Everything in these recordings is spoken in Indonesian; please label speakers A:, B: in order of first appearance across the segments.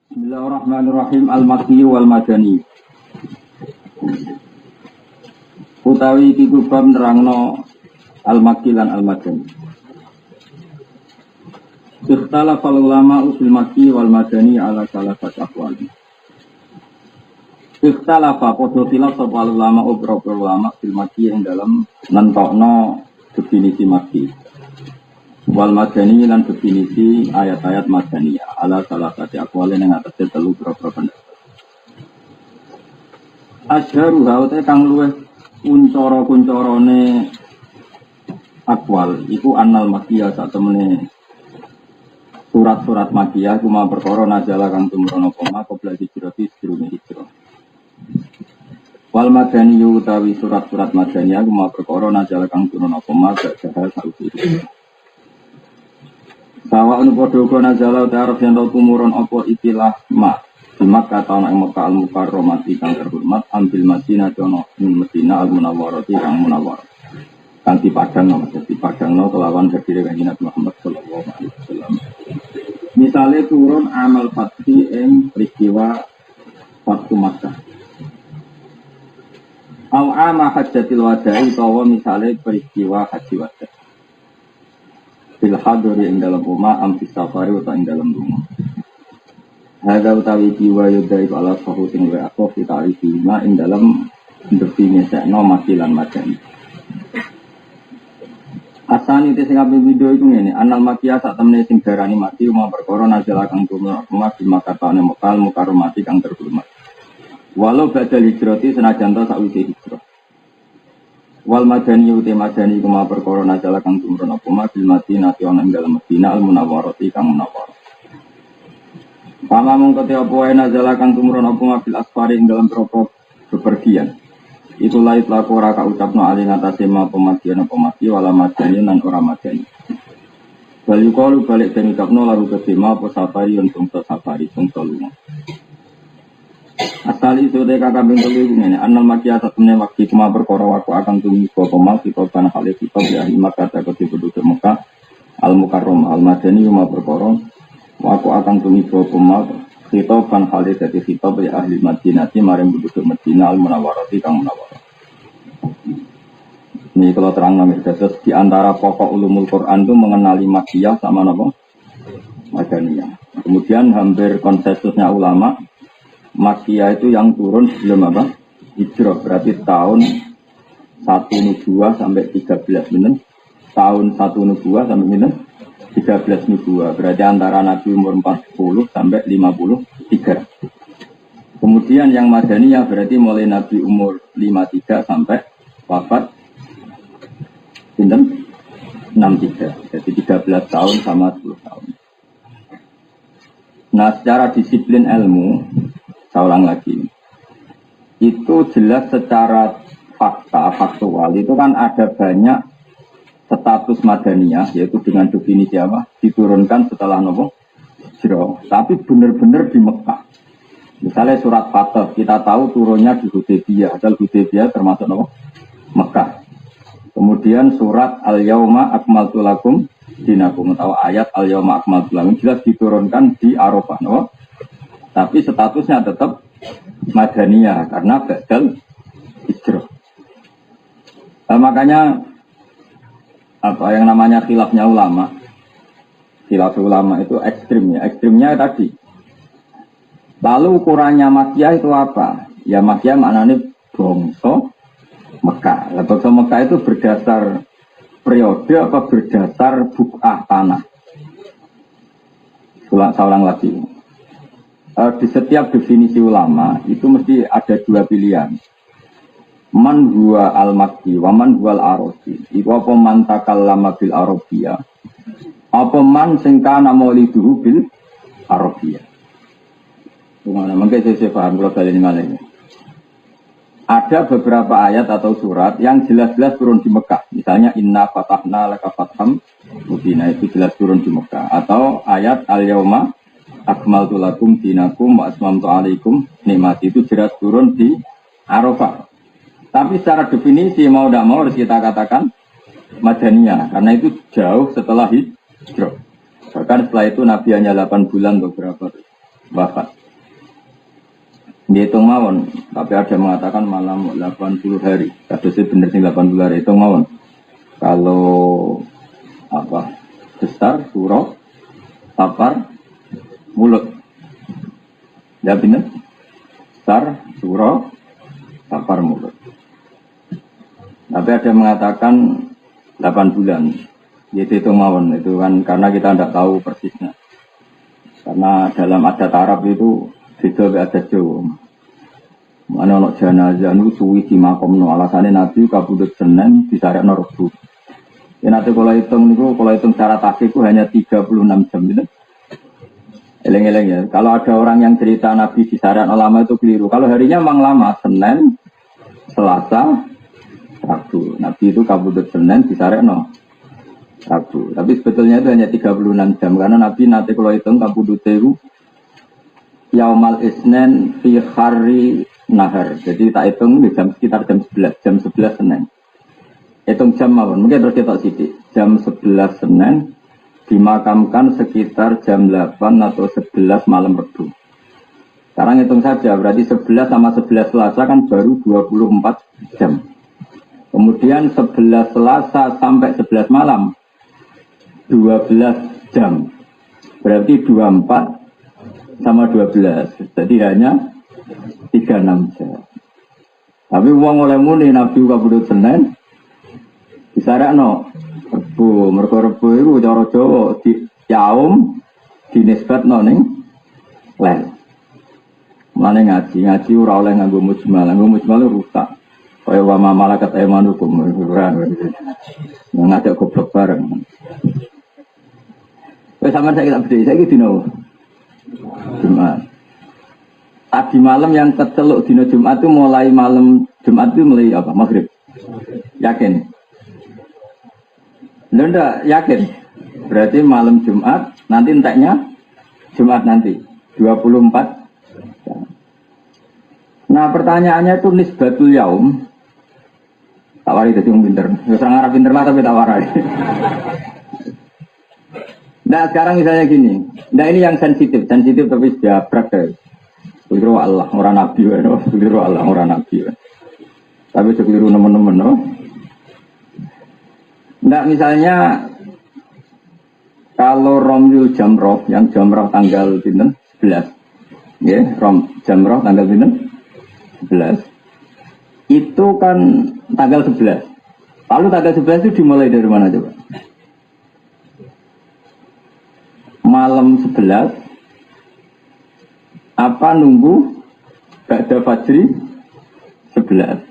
A: Bismillahirrahmanirrahim. Al-Makki wal Madani. Utawi iki bab nerangno Al-Makki lan Al-Madani. Ikhtalafa ulama usul Makki wal Madani ala salasati aqwal. Ikhtalafa padha khilaf sapa ulama ulama fil Makki ing dalam nentokno definisi Makki. Wal Madani lan definisi ayat-ayat Madaniyah ala salasati aqwal ing atase telu pendapat. Asyharu haute kang luweh kuncara-kuncarane akwal iku annal Makkiyah sak temene surat-surat Makkiyah cuma perkara nazala kang tumurun apa mak qabla hijrah sedurunge hijrah. Wal Madani utawi surat-surat Madaniyah cuma perkara nazala kang tumurun apa mak jahal sausi. Sawa anu padha uga nazala ta'aruf yen tumurun apa ikilah ma di Makkah ana ing Makkah al-Mukarramah kang terhormat ambil Madinah ana ing Madinah al-Munawwarati kang munawwar kang dipadangno kelawan hadire Kanjeng Nabi Muhammad sallallahu alaihi wasallam. Misale turun amal fathi ing peristiwa Fathu Makkah. Au ama hajjatil wada'i utawa misale peristiwa haji wada'. Fil hadri ing dalam rumah am fis safari utawa ing dalam rumah. Hadza utawi jiwa yudai ala sahutin wa aqaf fi ta'rifina ing dalam definisinya makilan Madani. Asani te sing ape video iku ngene, anal Makkiyah sak temene sing darani mati umah perkara nazala kang tumurun rumah di Makkah Mekal mukarramati kang terhormat. Walau badal hijrati senajan ta sakwise hijrah. Wal Madani uti Madani kuma perkara nazala kang tumurun apa bil Madinah ana ing dalam Madinah al Munawwarati kang munawwar. Pama mongko te apa wae nazala kang tumurun apa bil asfari ing dalam rokok bepergian. Itu lait laku ora ka ucapno ali ngatasé ma pematian wala Madani lan ora Madani. Bal yuqalu balik den ucapno lalu kesema apa safari untung safari tungso lunga. Asali itu dek kakak bintu ngene annal Makkiyah satune waktu cuma perkara waku akan tumi pemal kita kana hale kita ya Makkah kata penduduk Mekah al Mukarram al Madani cuma perkara waku akan tumi pemal kita kan hale dadi kita ya ahli Madinah maring penduduk Madinah al Munawwarati kang munawwar. Ini kalau terang namanya dasar di antara pokok ulumul Quran itu mengenali Makkiyah sama apa? Madaniyah. Kemudian hampir konsensusnya ulama Makkiyah itu yang turun sebelum apa? Hijrah, berarti tahun 1 nubuwah sampai 13 minit. Tahun 1 nubuwah sampai minit 13 nubuwah. Berarti antara Nabi umur 40 sampai 53. Kemudian yang Madaniyah berarti mulai Nabi umur 53 sampai wafat 63. Jadi 13 tahun sama 10 tahun. Nah, secara disiplin ilmu saya ulang lagi. Itu jelas secara faktual itu kan ada banyak status Madaniyah yaitu dengan definisi apa? Diturunkan setelah nopo hijrah. Tapi benar-benar di Mekah. Misalnya surat Fatah kita tahu turunnya di Hudaybiyah. Asal Hudaybiyah termasuk nopo Mekah. Kemudian surat Al-Yauma Akmaltu Lakum Dinakum atau ayat Al-Yauma Akmaltu Lakum jelas diturunkan di Arafah nopo. Tapi statusnya tetap Madaniyah karena badal hijrah. Makanya apa yang namanya khilafnya ulama, khilaf ulama itu ekstrimnya. Ekstrimnya tadi. Lalu ukurannya Makkiyah itu apa? Ya Makkiyah maknanya bangsa Mekah. Bangsa Mekah itu berdasar periode apa berdasar buk'ah tanah? Ulang lagi. Di setiap definisi ulama itu mesti ada dua pilihan. Man huwa al-Makki wa man huwa al-Arabi. Iku apa man takallama bil Arabiyah. Apa man sing kana mauliduhu bil Arabiyah. Gimana? Mungkin saya paham kalau kalian ini malah. Ada beberapa ayat atau surat yang jelas-jelas turun di Mekah. Misalnya inna fatahna laka fatham mubina itu jelas turun di Mekah. Atau ayat al-yauma akmaltu lakum dinakum wa asmamtu alaikum nikmati itu jelas turun di Arafah. Tapi secara definisi mau tidak mau harus kita katakan Madaniyah karena itu jauh setelah hijrah. Bahkan setelah itu Nabi hanya 8 bulan beberapa wafat. Dihitung mawon, tapi ada yang mengatakan malam 80 hari. Kasusnya bener sih 80 hari itu mawon. Kalau apa besar, surah, safar, mulut. Ya bener. Besar, surah, safar, mulut. Tapi ada yang mengatakan 8 bulan. Itu mawon, itu kan karena kita tidak tahu persisnya. Karena dalam adat Arab itu beda adat Jawa. Mana ono jenazah niku suwi di makomno alasane Nabi kabudut Senin disarekno Rebo. Ya nanti kalau hitung secara taktik itu hanya 36 jam gitu. Eleng-eleng ya. Kalau ada orang yang cerita Nabi disarekno lama itu keliru. Kalau harinya memang lama, Senin, Selasa, Rabu. Nabi itu kabudut Senin disarekno Rabu. Tapi sebetulnya itu hanya 36 jam karena Nabi nanti kalau hitung kabudut itu Yaumal Isnin fi hari nahar. Jadi tak hitung di jam sekitar jam 11 Senin. Hitung jam mawon. Mungkin terus kita sidik. Jam 11 Senin dimakamkan sekitar jam 8 atau 11 malam Rabu. Sekarang hitung saja, berarti 11 sama 11 Selasa kan baru 24 jam. Kemudian 11 Selasa sampai 11 malam 12 jam. Berarti 24 sama 12. Jadi hanya 36 jam. Tapi uang oleh muni Nabi kabudut Senin disarekno Rebo. Mergo Rebo iku cara Jawa di yaum dinisbatno ning lel. Mulane ngaji ora oleh nganggo mujmal. Nganggo mujmal rusak. Kaya wa malakat aymanukum ora. Ngajak goblok bareng. Wes sampeyan saiki tak bedhe saiki dino Jumat. Tadi malam yang keceluk dino Jumat itu mulai malam Jumat itu mulai apa? Maghrib. Yakin? Ndak yakin. Berarti malam Jumat nanti enteknya Jumat nanti 24. Nah pertanyaannya itu nisbatul yaum. Tawari dadi wong pinter. Wis ora ngarep pinter lah tapi tawari. Nah sekarang misalnya gini. Nah ini yang sensitif tapi jabrak deh. Keliru Allah orang nabi, keliru Allah orang nabi. Tapi sekeliru teman-teman, no. Nah misalnya kalau Romyul Jamroh yang Jamroh tanggal 11, ya Jamroh tanggal 11, itu kan tanggal 11. Lalu tanggal 11 itu dimulai dari mana coba? Malam 11 apa nunggu ba'da fajri 11.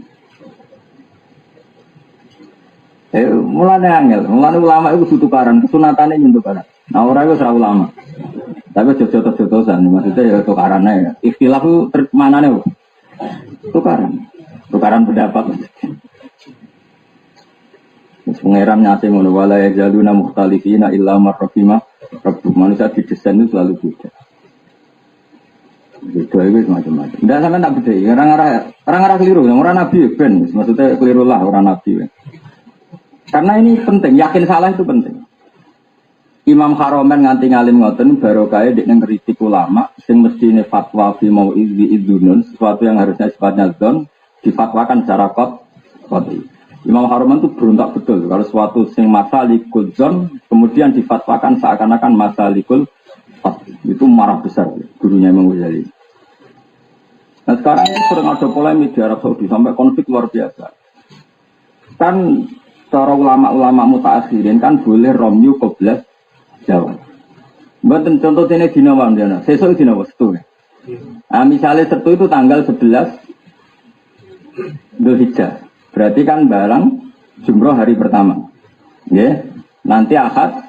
A: Mulane angel, mulane ulama itu tukaran, kesunatane tukaran. Nah ora iku ora ulama. Tapi jotos-jotosan maksudnya ya tukarannya ya. Ikhtilaf itu manane tukaran pendapat. Pengeran nyate ngono wala yajaluna mukhtalifina illa marrafima Rabbu. Manusia didesain itu selalu beda. Beda itu macam-macam. Ndak sampean tak beda. Orang-orang keliru, orang nabi ben. Maksudnya keliru lah orang nabi. Karena ini penting, yakin salah itu penting. Imam Haromen nganti ngalim ngoten barokah dik nang kritik ulama sing mestine fatwa fi mau'izi idzunun, sesuatu yang harusnya sifatnya dzon difatwakan secara qat'i. Imam Haromen itu berontak betul kalau suatu sing masalikul dzon kemudian difatwakan seakan-akan masalikul qat'i. Itu marah besar gurunya Imam Ghazali. Nah sekarang ini sering ada polemik di Arab Saudi sampai konflik luar biasa. Kan cara ulama-ulama mutaakhirin kan boleh romyu qoblas Jawa. Mboten contoh dene dina wae, sesuk dina Setu. Nah, misalnya Setu itu tanggal 11 Dzulhijjah. Berarti kan barang jumroh hari pertama. Nggih. Nanti Ahad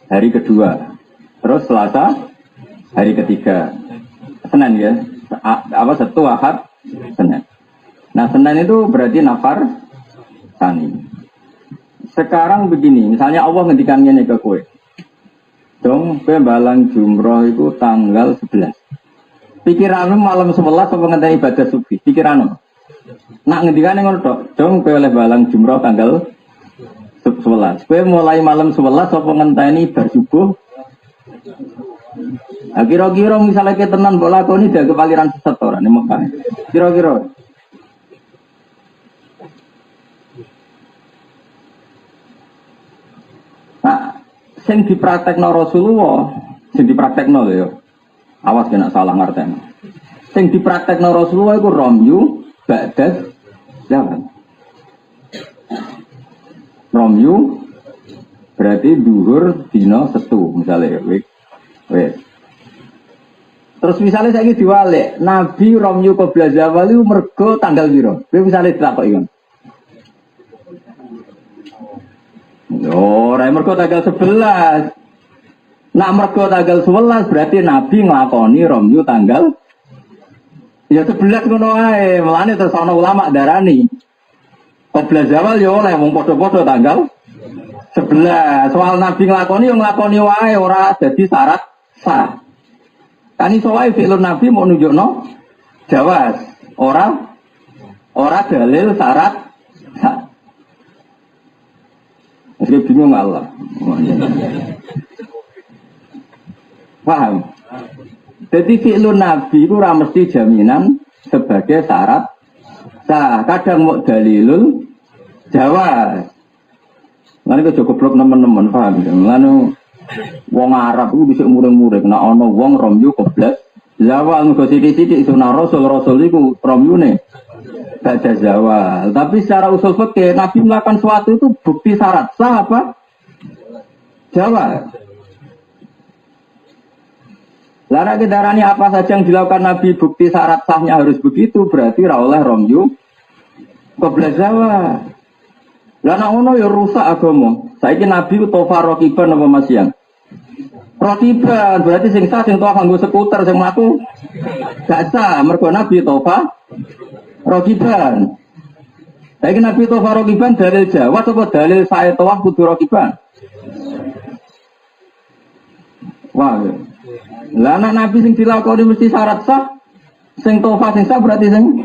A: hari kedua. Terus Selasa hari ketiga. Senin ya. Setu, Ahad, Senin. Nah, Senin itu berarti nafar tani. Sekarang begini, misalnya Allah ngendikan ngene ke kowe. Dong, kowe balang jumroh itu tanggal 11. Pikiranmu malam 11 apa ngenteni ibadah subuh? Pikiranmu. Nak ngendikane ngono tok. Dong, kowe oleh balang jumroh tanggal 11. Kowe mulai malam 11 apa ngenteni bar subuh Nah, kira-kira misalnya kita tenan bola lakoni dah kepaliran sesat orang ini Mekah. Kira-kira. Nah, sing dipraktekno Rasulullah, sing dipraktekno lho ya. Awas kena salah ngerteni. Sing dipraktekno Rasulullah iku romyu ba'das zaman. Romyu berarti duhur dina setu misalnya wis. Terus misalnya saya diwalik, Nabi Romyu qabla zawal itu mergo tanggal piro? Kowe misale ditakoki kan. Yo, ora mergo tanggal 11. Nak mergo tanggal 11 berarti Nabi nglakoni Romyu tanggal ya 11 ngono ae. Mulane terus ana ulama darani. Qabla zawal yo oleh wong padha-padha tanggal 11. Soal Nabi nglakoni yo nglakoni wae ora dadi syarat sah. Kan iso wae fi'lun Nabi mau nunjukno jawaz, ora dalil syarat sah. Jadi bingung Allah. Paham? Jadi fi'lun Nabi itu ora mesti jaminan sebagai syarat sah. Kadang mau dalilul jawaz. Lan iku goblok nemen-nemen paham. Lan wong Arab itu bisa muring-muring, nak ono wong romyu qabla zawal nggo sithik-sithik sunah rasul iku romyune ba'da zawal. Tapi secara usul fikih Nabi melakukan suatu itu bukti syarat sah apa? Jawab. Lara kedarani apa saja yang dilakukan Nabi bukti syarat sahnya harus begitu, berarti ra oleh romyu qabla zawal. Lah nek ngono ya rusak agama. Saiki Nabi tofa rokiban apa masyian? Rokiban berarti sing sah sing tofa nganggo skuter sing mlaku gak sah mergo Nabi tofa rokiban. Saiki Nabi tofa rokiban dalil Jawa apa dalil sae tofa kudu rokiban? Wah. Lah nek Nabi sing dilakoni mesti syarat sah, sing tofa sing sah berarti sing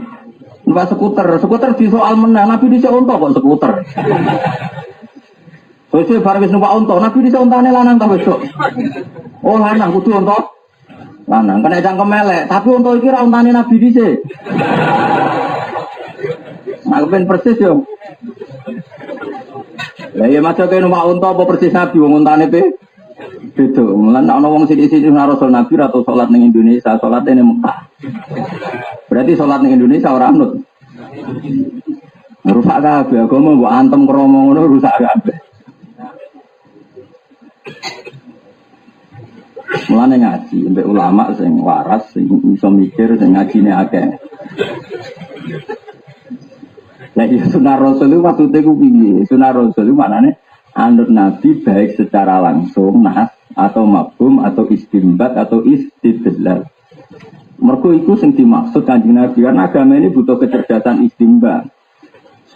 A: numpak skuter di soal menang, Nabi dhisik unta kok skuter. Wis bar wis numpak unta, Nabi dhisik untane lanang ta wedok. Oh lanang kudu unta. Lanang kena cangkem elek, tapi unta iki ra untane Nabi dhisik. Aku ben persis yo. Lah ya maca kene numpak unta apa persis Nabi wong untane pe. Beda. Mulane ana wong sithik-sithik Rasul Nabi atau salat ning Indonesia, salat ning Mekah. Berarti sholat di Indonesia orang anut. Rusak kabeh agama mbok antem kromo ngono rusak kabeh. Mulane ngaji mbek ulama sing waras sing iso mikir sing ngajine akeh. Lah iya sunah Rasul itu maksudnya ku piye? Sunah Rasul itu maknane anut Nabi baik secara langsung nas atau mafhum atau istimbat atau istidlal. Mergo iku sing dimaksud Kanjeng Nabi karena agama ini butuh kecerdasan istimbat.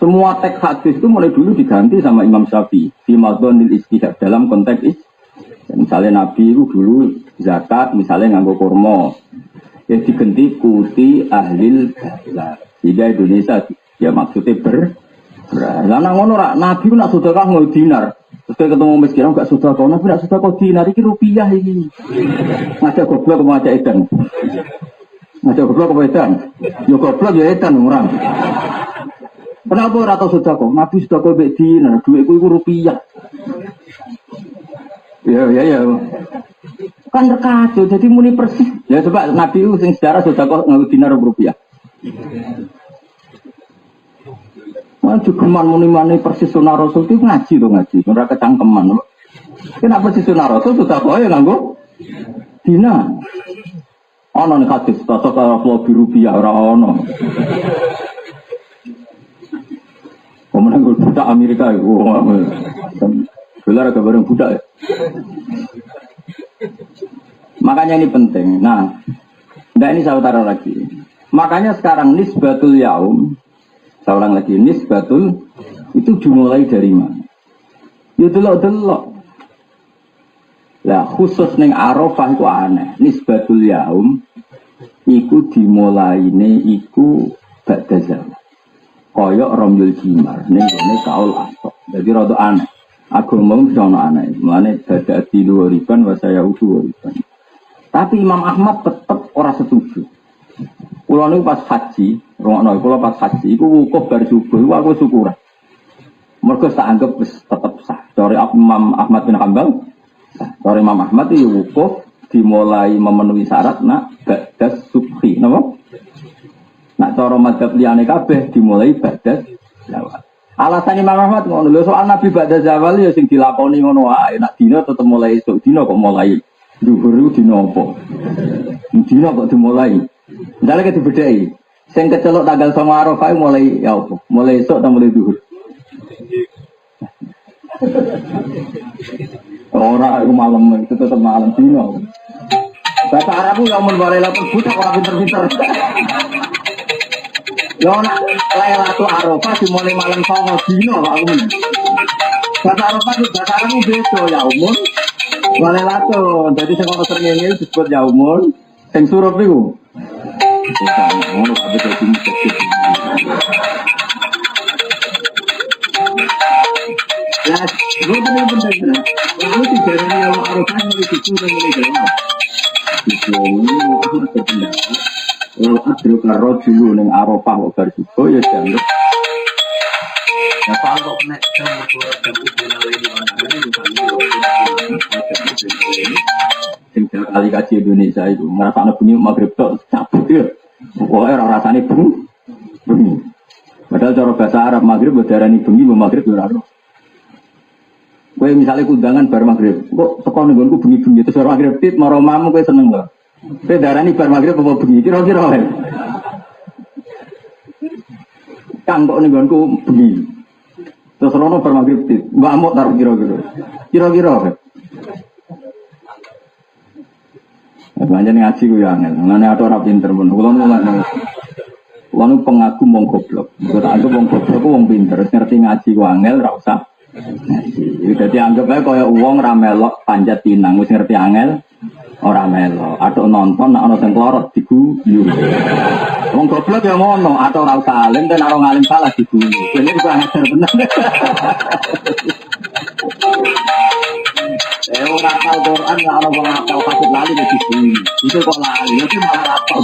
A: Semua teks hadis itu mulai dulu diganti sama Imam Syafi'i di madzhonil istihad dalam konteks misalnya Nabi itu dulu zakat misalnya nganggo kurma. Ya diganti kuti ahlil balar. Jika Indonesia ya maksudnya lah nang ngono ra Nabi nak sedekah nggo dinar. Terus ketemu miskin enggak sedekah, Nabi nak sedekah dinar iki rupiah iki. Ngajak goblok mau ngajak edan. Ngajak goblok apa edan? Yo goblok ya edan orang. Kenapa ora tau sedekah? Nabi sedekah mbek dinar, dhuwitku iku rupiah. Ya. Kan rekado jadi muni persis. Ya coba Nabi itu sing sejarah sedekah nganggo dinar rupiah. Maju keman muni persis sunah Rasul itu ngaji, ora kecangkeman. Kenapa persis sunah Rasul sudah kok ya nganggo dina. Ana nek hadis tasawuf kalau rupiah ora ono. Pemenang budak Amerika itu, dolar agak bareng budak ya. Makanya ini penting. Nah, ini saya utara lagi. Makanya sekarang nisbatul yaum. Saya ulang lagi, nisbatul itu dimulai dari mana? Ya delok-delok. Lah khusus ning Arafah itu aneh. Nisbatul yaum iku dimulaine iku ba'da zaman. Koyok romyul jimar ning gone kaul asok. Jadi rada aneh. Agama bisa ana aneh. Mulane bada dilu riban wa saya utu riban. Tapi Imam Ahmad tetap ora setuju. Kulo niku pas haji, rungokno kulo pas haji iku wukuf bar subuh iku aku syukur. Mergo tak anggap wis tetep sah. Cara Imam Ahmad bin Hambal, cara Imam Ahmad itu wukuf dimulai memenuhi syarat nak ba'das subhi, napa? Nak cara madzhab liyane kabeh dimulai ba'das zawal. Alasan Imam Ahmad ngono lho soal Nabi ba'das zawal ya sing dilakoni ngono wae. Nak dina tetep mulai esuk dina kok mulai dhuwur dina apa? Dina kok dimulai. Misalnya kita dibedai, sing kecelok tanggal 9 Arafah mulai ya apa? Mulai esok atau mulai duhur? Orang itu malam itu tetap malam dino. Bahasa Arabku yang menbarelatul budak orang pinter-pinter. Yo nak Lailatul Arafah dimulai malam 9 dino Pak Umun. Bahasa Arafah itu bahasa Arabku beda ya Umun. Lailatul. Jadi sing ono srengenge disebut ya Umun. Sing surup iku ngono kabeh dadi mesti. Ya, gue bener-bener lalu dijarani yang Arafah itu sudah mulai jawab. Itu aku berpendapat kalau adro karo dulu neng Arafah kok bar subuh ya jangan. Ya soal kok nek jam itu benar ini sing kali kaji Indonesia itu ngrasakno bunyi magrib tok cabut ya. Pokoke ora rasane bengi. Padahal cara bahasa Arab magrib darani bengi magrib ora ono. Kowe misale kundangan bar magrib, kok teko nggonku bengi-bengi terus ora magrib tit maro mamu kowe seneng lho. Kowe darani bar magrib apa bengi kira-kira wae. Kang kok nggonku bengi. Terus rono bar magrib tit, mbak amuk tar kira-kira. Kira-kira wae. Banyak ngaji ku ya angel, ngene ada ora pinter men. Kulo nu pengagum wong goblok. Kok tak anggap wong goblok ku wong pinter, ngerti ngaji ku angel ora usah. Ngaji. Dadi anggap ae kaya wong ra melok panjat pinang wis ngerti angel ora melok. Atuk nonton nek ana sing klorot diguyu. Wong goblok ya ngono, atuk ora usah alim ten ora ngalim salah diguyu. Dene iku ngajar bener. Ora hafal Quran, ora ono wong hafal patut lali dadi bunyi. Itu kok lali, itu malah hafal.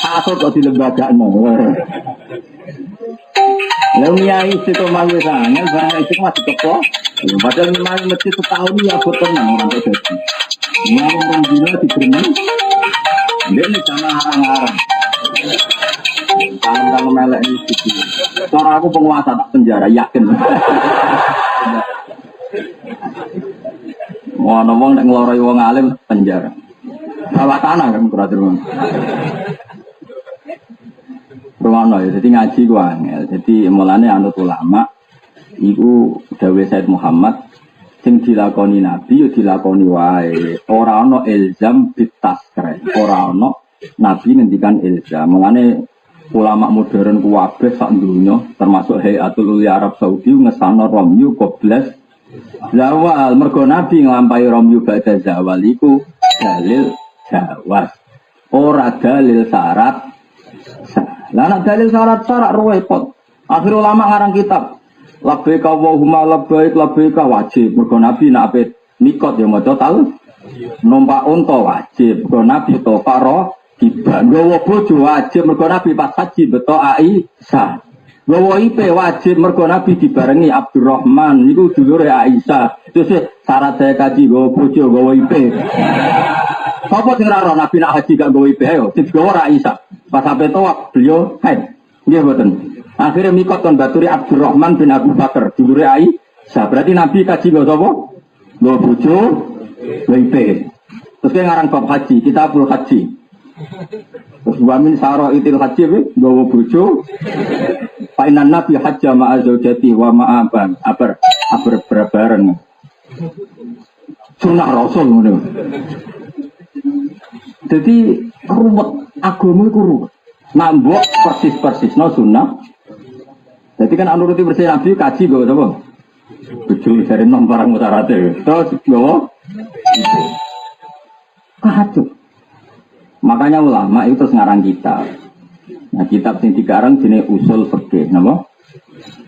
A: Asal kok di lembagakno. Lalu nyai itu malu sangat, barang itu masih kepo. Padahal nyai mesti setahun ya betul nang orang itu. Nyai orang gila di Jerman, dia ni sama arang-arang. Kalau melek ini sih. Cara aku penguasa tak penjara, yakin. Wah, ngomong nek ngloroi wong alim penjara. Bawah tanah kan berarti. Rumono ya, jadi ngaji ku angel. Jadi mulane anut ulama iku dawuh Said Muhammad sing dilakoni nabi yo dilakoni wae. Ora ana ilzam bitasreh. Ora ana nabi ngendikan ilzam. Mulane ulama modern ku kabeh sak donya termasuk Hayatul Ulya Arab Saudi ngesano romyu qoblas zawal. Mergo nabi nglampahi romyu ba'da zawal iku dalil jawaz. Ora dalil syarat. Lah nek dalil syarat-syarat repot. Akhir ulama ngarang kitab. Labbaika Allahumma labbaik labbaika wajib. Mergo nabi nek ape nikot ya maca tal. Numpak unta wajib. Mergo nabi to faro tiba. Gowo bojo wajib mergo nabi pas haji beto Aisyah. Gowo IP wajib mergo nabi dibarengi Abdurrahman niku dulure Aisyah. Terus syarat saya kaji gowo bojo gowo IP. Apa sing ora nabi nak haji gak gowo IP ayo sing gowo Aisyah. Pas sampai tawaf beliau haid. Nggih mboten. Akhirnya mikot kon baturi Abdurrahman bin Abu Bakar dulure Aisyah. Berarti nabi kaji gowo sapa? Gowo bojo IP. Terus dia ngarang bab haji, kitabul haji. Terus wamin saro itil haji gowo bojo. Painan nabi hajja ma'a zaujati wa ma'aban aber bareng. Sunah Rasul ngono. Jadi ruwet agama iku ruwet. Nambok persis no sunnah. Jadi kan anuruti bersih nabi kaji gowo sapa? Bojo dari nom barang mutarate. Terus gowo kacau. Makanya ulama itu terus ngarang kitab. Nah kitab sing dikarang jenenge usul fikih, napa?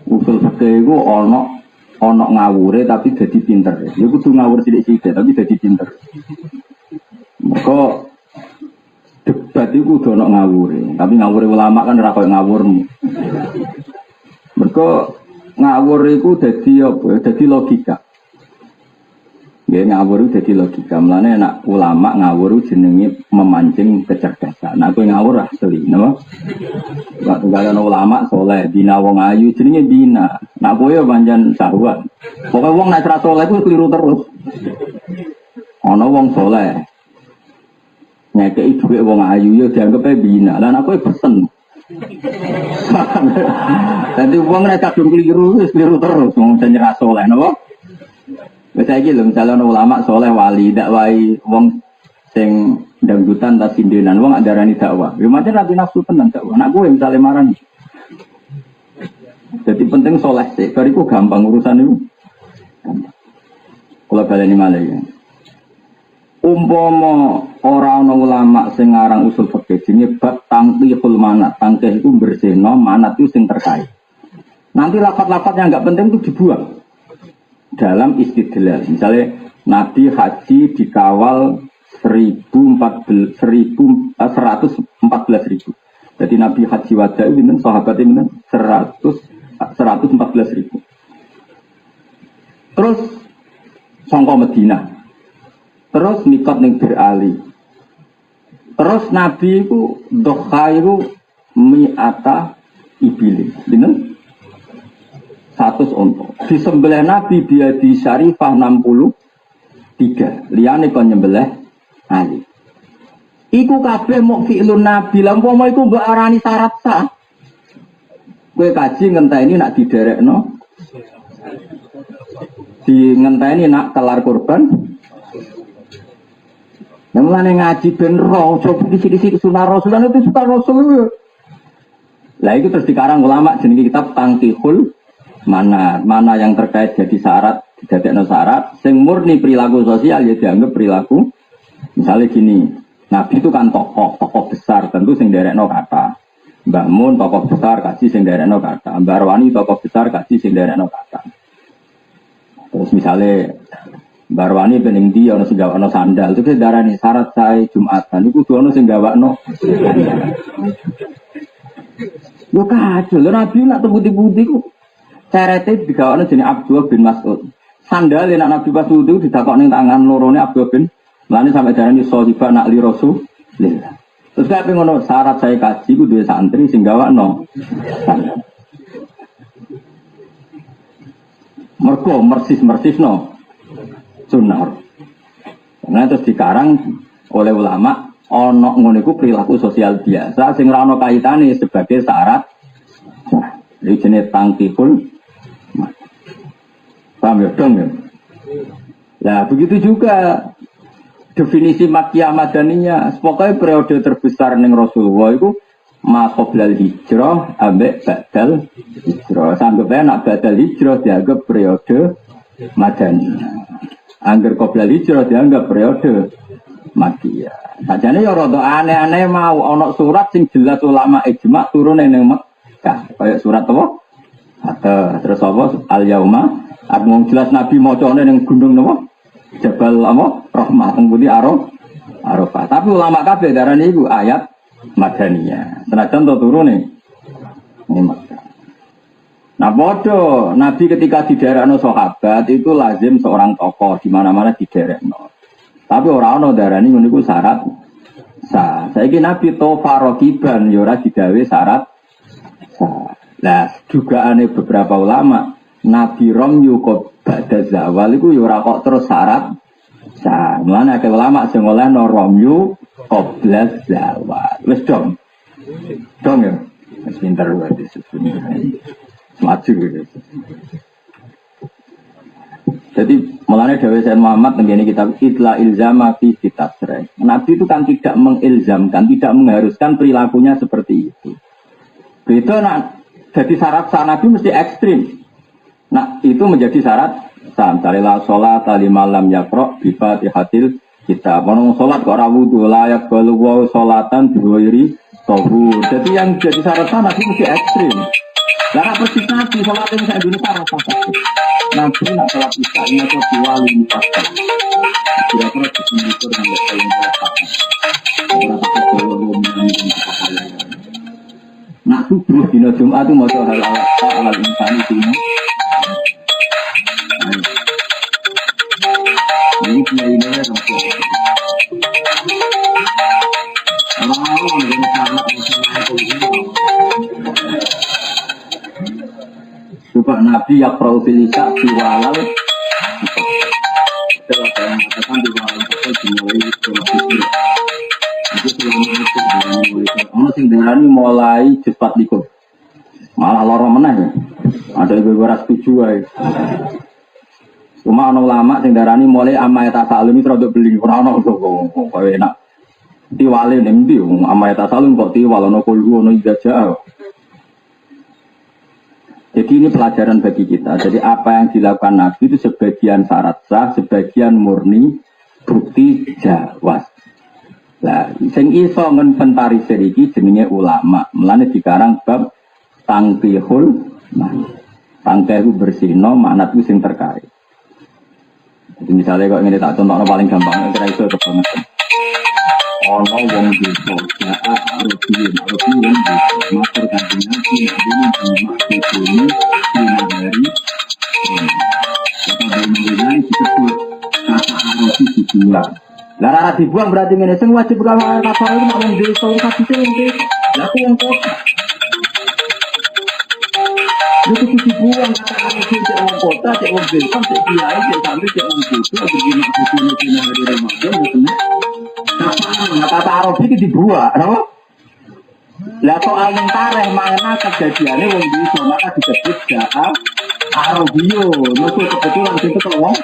A: Usul fikih iku ana ngawure tapi dadi pinter. Ya kudu ngawur sithik-sithik tapi dadi pinter. Mergo debat itu kudu ana ngawure, tapi ngawure ulama kan ora koyo ngawurmu. Mergo ngawur iku dadi apa? Dadi logika. Ya ngawur itu dadi logika. Mulane nek ulama ngawur jenenge memancing kecerdasan. Nek kowe ngawur asli, napa? Nek tunggalan ulama saleh, bina wong ayu jenenge bina. Nek kowe yo pancen sahuan. Pokoke wong nek ora saleh ku keliru terus. Ana wong saleh. Ngekeki dhuwit wong ayu yo dianggep bina. Lah nek kowe pesen. Dadi wong nek kadung keliru wis keliru terus wong sing ora saleh, napa? Wis saiki lho misalnya ulama soleh wali dakwai wong sing dangdutan ta sindenan wong andarani dakwah. Ya macam rapi nafsu tenan dakwah. Nak kowe misale marani. Jadi penting soleh sih. Bariku gampang urusan itu. Kula baleni malih ya. Umpama ora ana ulama sing aran usul fikih jenenge bab tangqihul manat. Tangqih itu bersihno, manat itu sing terkait. Nanti lafaz-lafaz yang enggak penting itu dibuang. Dalam istidlal, misalnya Nabi haji dikawal 114.000. Jadi Nabi haji wada itu sahabatnya 114.000. Terus sangka Medina, terus mikot ning berali. Terus Nabi itu dokhairu mi'ata ibilin, bener? 100 onto. Disembelih Nabi biadi syarifah 63. Liyane kon nyembelih Ali. Iku kabeh mok fi'lun Nabi. Lah umpama iku mbok arani syarat sah. Kowe kaji ngenteni nak diderekno. Di ngenteni nak kelar kurban. Nang mulane ngaji ben ro, coba disi-disi sunah Rasul itu sunah Rasul. Lah itu terus dikarang ulama jenenge kitab Tangqihul mana yang terkait jadi syarat, didadekno syarat, sing murni perilaku sosial ya dianggap perilaku. Misalnya gini, Nabi itu kan tokoh besar, tentu sing derekno kata. Mbah Mun tokoh besar kasih sing derekno kata. Mbah Arwani tokoh besar kasih sing derekno kata. Terus misalnya Mbah Arwani bening ndi ana sing gawakno sandal, itu darani syarat sae Jumatan iku kudu ana sing gawakno. Yo kacau, Nabi nak tebuti-buti ku cerete digawakno jenenge Abdullah bin Mas'ud. Sandal nek Nabi pas wudu didakok ning tangan lorone Abdullah bin. Lane sampe darani sohiba nak li Rasulillah. Terus kabeh ngono syarat saya kaji ku duwe santri sing gawakno. Mergo mersis-mersisno sunnah. Nah terus dikarang oleh ulama ana ngono iku perilaku sosial biasa sing ora ana kaitane sebagai syarat. Nah, iki jenenge tangqihul. Paham ya dong ya? Nah begitu juga definisi Makkiyah Madaniyah. Pokoknya periode terbesar ning Rasulullah itu maqoblal hijrah ambek badal hijrah. Sampai nak badal hijrah dianggap periode Madaniyah. Angger qoblal hijrah dianggap periode Makkiyah. Sajane ya rada aneh-aneh mau ana surat sing jelas ulama ijma turun ning Mekkah. Kayak surat apa? Terus apa? Al-Yauma Aku jelas Nabi mocone ning gunung napa? Jabal apa? Rahmah tembudi Arafah. Tapi ulama kabeh darani iku ayat Madaniyah. Senajan to turune ning Makkah. Nah bodoh, Nabi ketika diderekno sahabat itu lazim seorang tokoh di mana-mana diderekno. Tapi ora ono darani ngono iku syarat sah. Saiki Nabi tofa raqiban ya ora digawe syarat sah. Lah dugaane beberapa ulama Nabi Romyu kok ba'da zawal itu ya ora kok terus syarat. Nah, mulane akeh ulama sing olehno Romyu qabla zawal. Wis dong. Dong ya. Wis pinter wae sebenarnya. Maju gitu. Jadi mulane dawuh Sayyid Muhammad ngene kitab Itla Ilzama fi kitab Sirah. Nabi itu kan tidak mengilzamkan, tidak mengharuskan perilakunya seperti itu. Beda nak jadi syarat sah Nabi mesti ekstrim. Nah itu menjadi syarat sah. Misalnya sholat malam yakro bifatihatil kita mau sholat kok rawudu layak balu wow sholatan diwiri tohu. Jadi yang jadi syarat sah Nabi mesti ekstrim. Lah persis Nabi salat ing sak Indonesia ora apa-apa. Nabi nak salat isya ini kok diwali mufassal. Kira-kira disundur sampai paling berapa. Ora tak nak subuh dina Jumat itu maca hal insani itu. Ini kiai ini kan Supaya Nabi yang profilisa diwalal setelah saya mengatakan diwalal itu dimulai itu sing mulai cepat likut malah loro meneh ada ibu ora setuju ae cuma ana ulama sing darani mulai amayat tasalum itu rada beli ora ana kok enak tiwale ning ndi amayat tasalum kok tiwal ana kulhu ana ijazah. Jadi ini pelajaran bagi kita. Jadi apa yang dilakukan Nabi itu sebagian syarat sah, sebagian murni bukti jawaz. Lah, sing iso nginventarisir iki jenenge ulama. Mulane dikarang bab tangkihul man. Tangkihu bersino makna itu sing terkait. Jadi misalnya kok ngene tak contohno paling gampang kira iso kebangetan. Ono wong desa jaat rupiyin desa matur kanjeng Nabi ini maksud ini dari kata dengan disebut kata arti dibuang. Lah ora dibuang berarti ngene sing wajib gawe kafar itu nek wong desa kasih sing desa. Lah ku wong kota. Itu dibuang kata arti di wong kota, di wong desa, di kiai, di santri, di wong desa, begini maksudnya di Ramadan itu. Kata Arab itu dibuat, kenapa? Lah soal yang tareh mana kejadiannya wong desa maka disebut ja'a Arabio. Maksud kebetulan itu kok wong.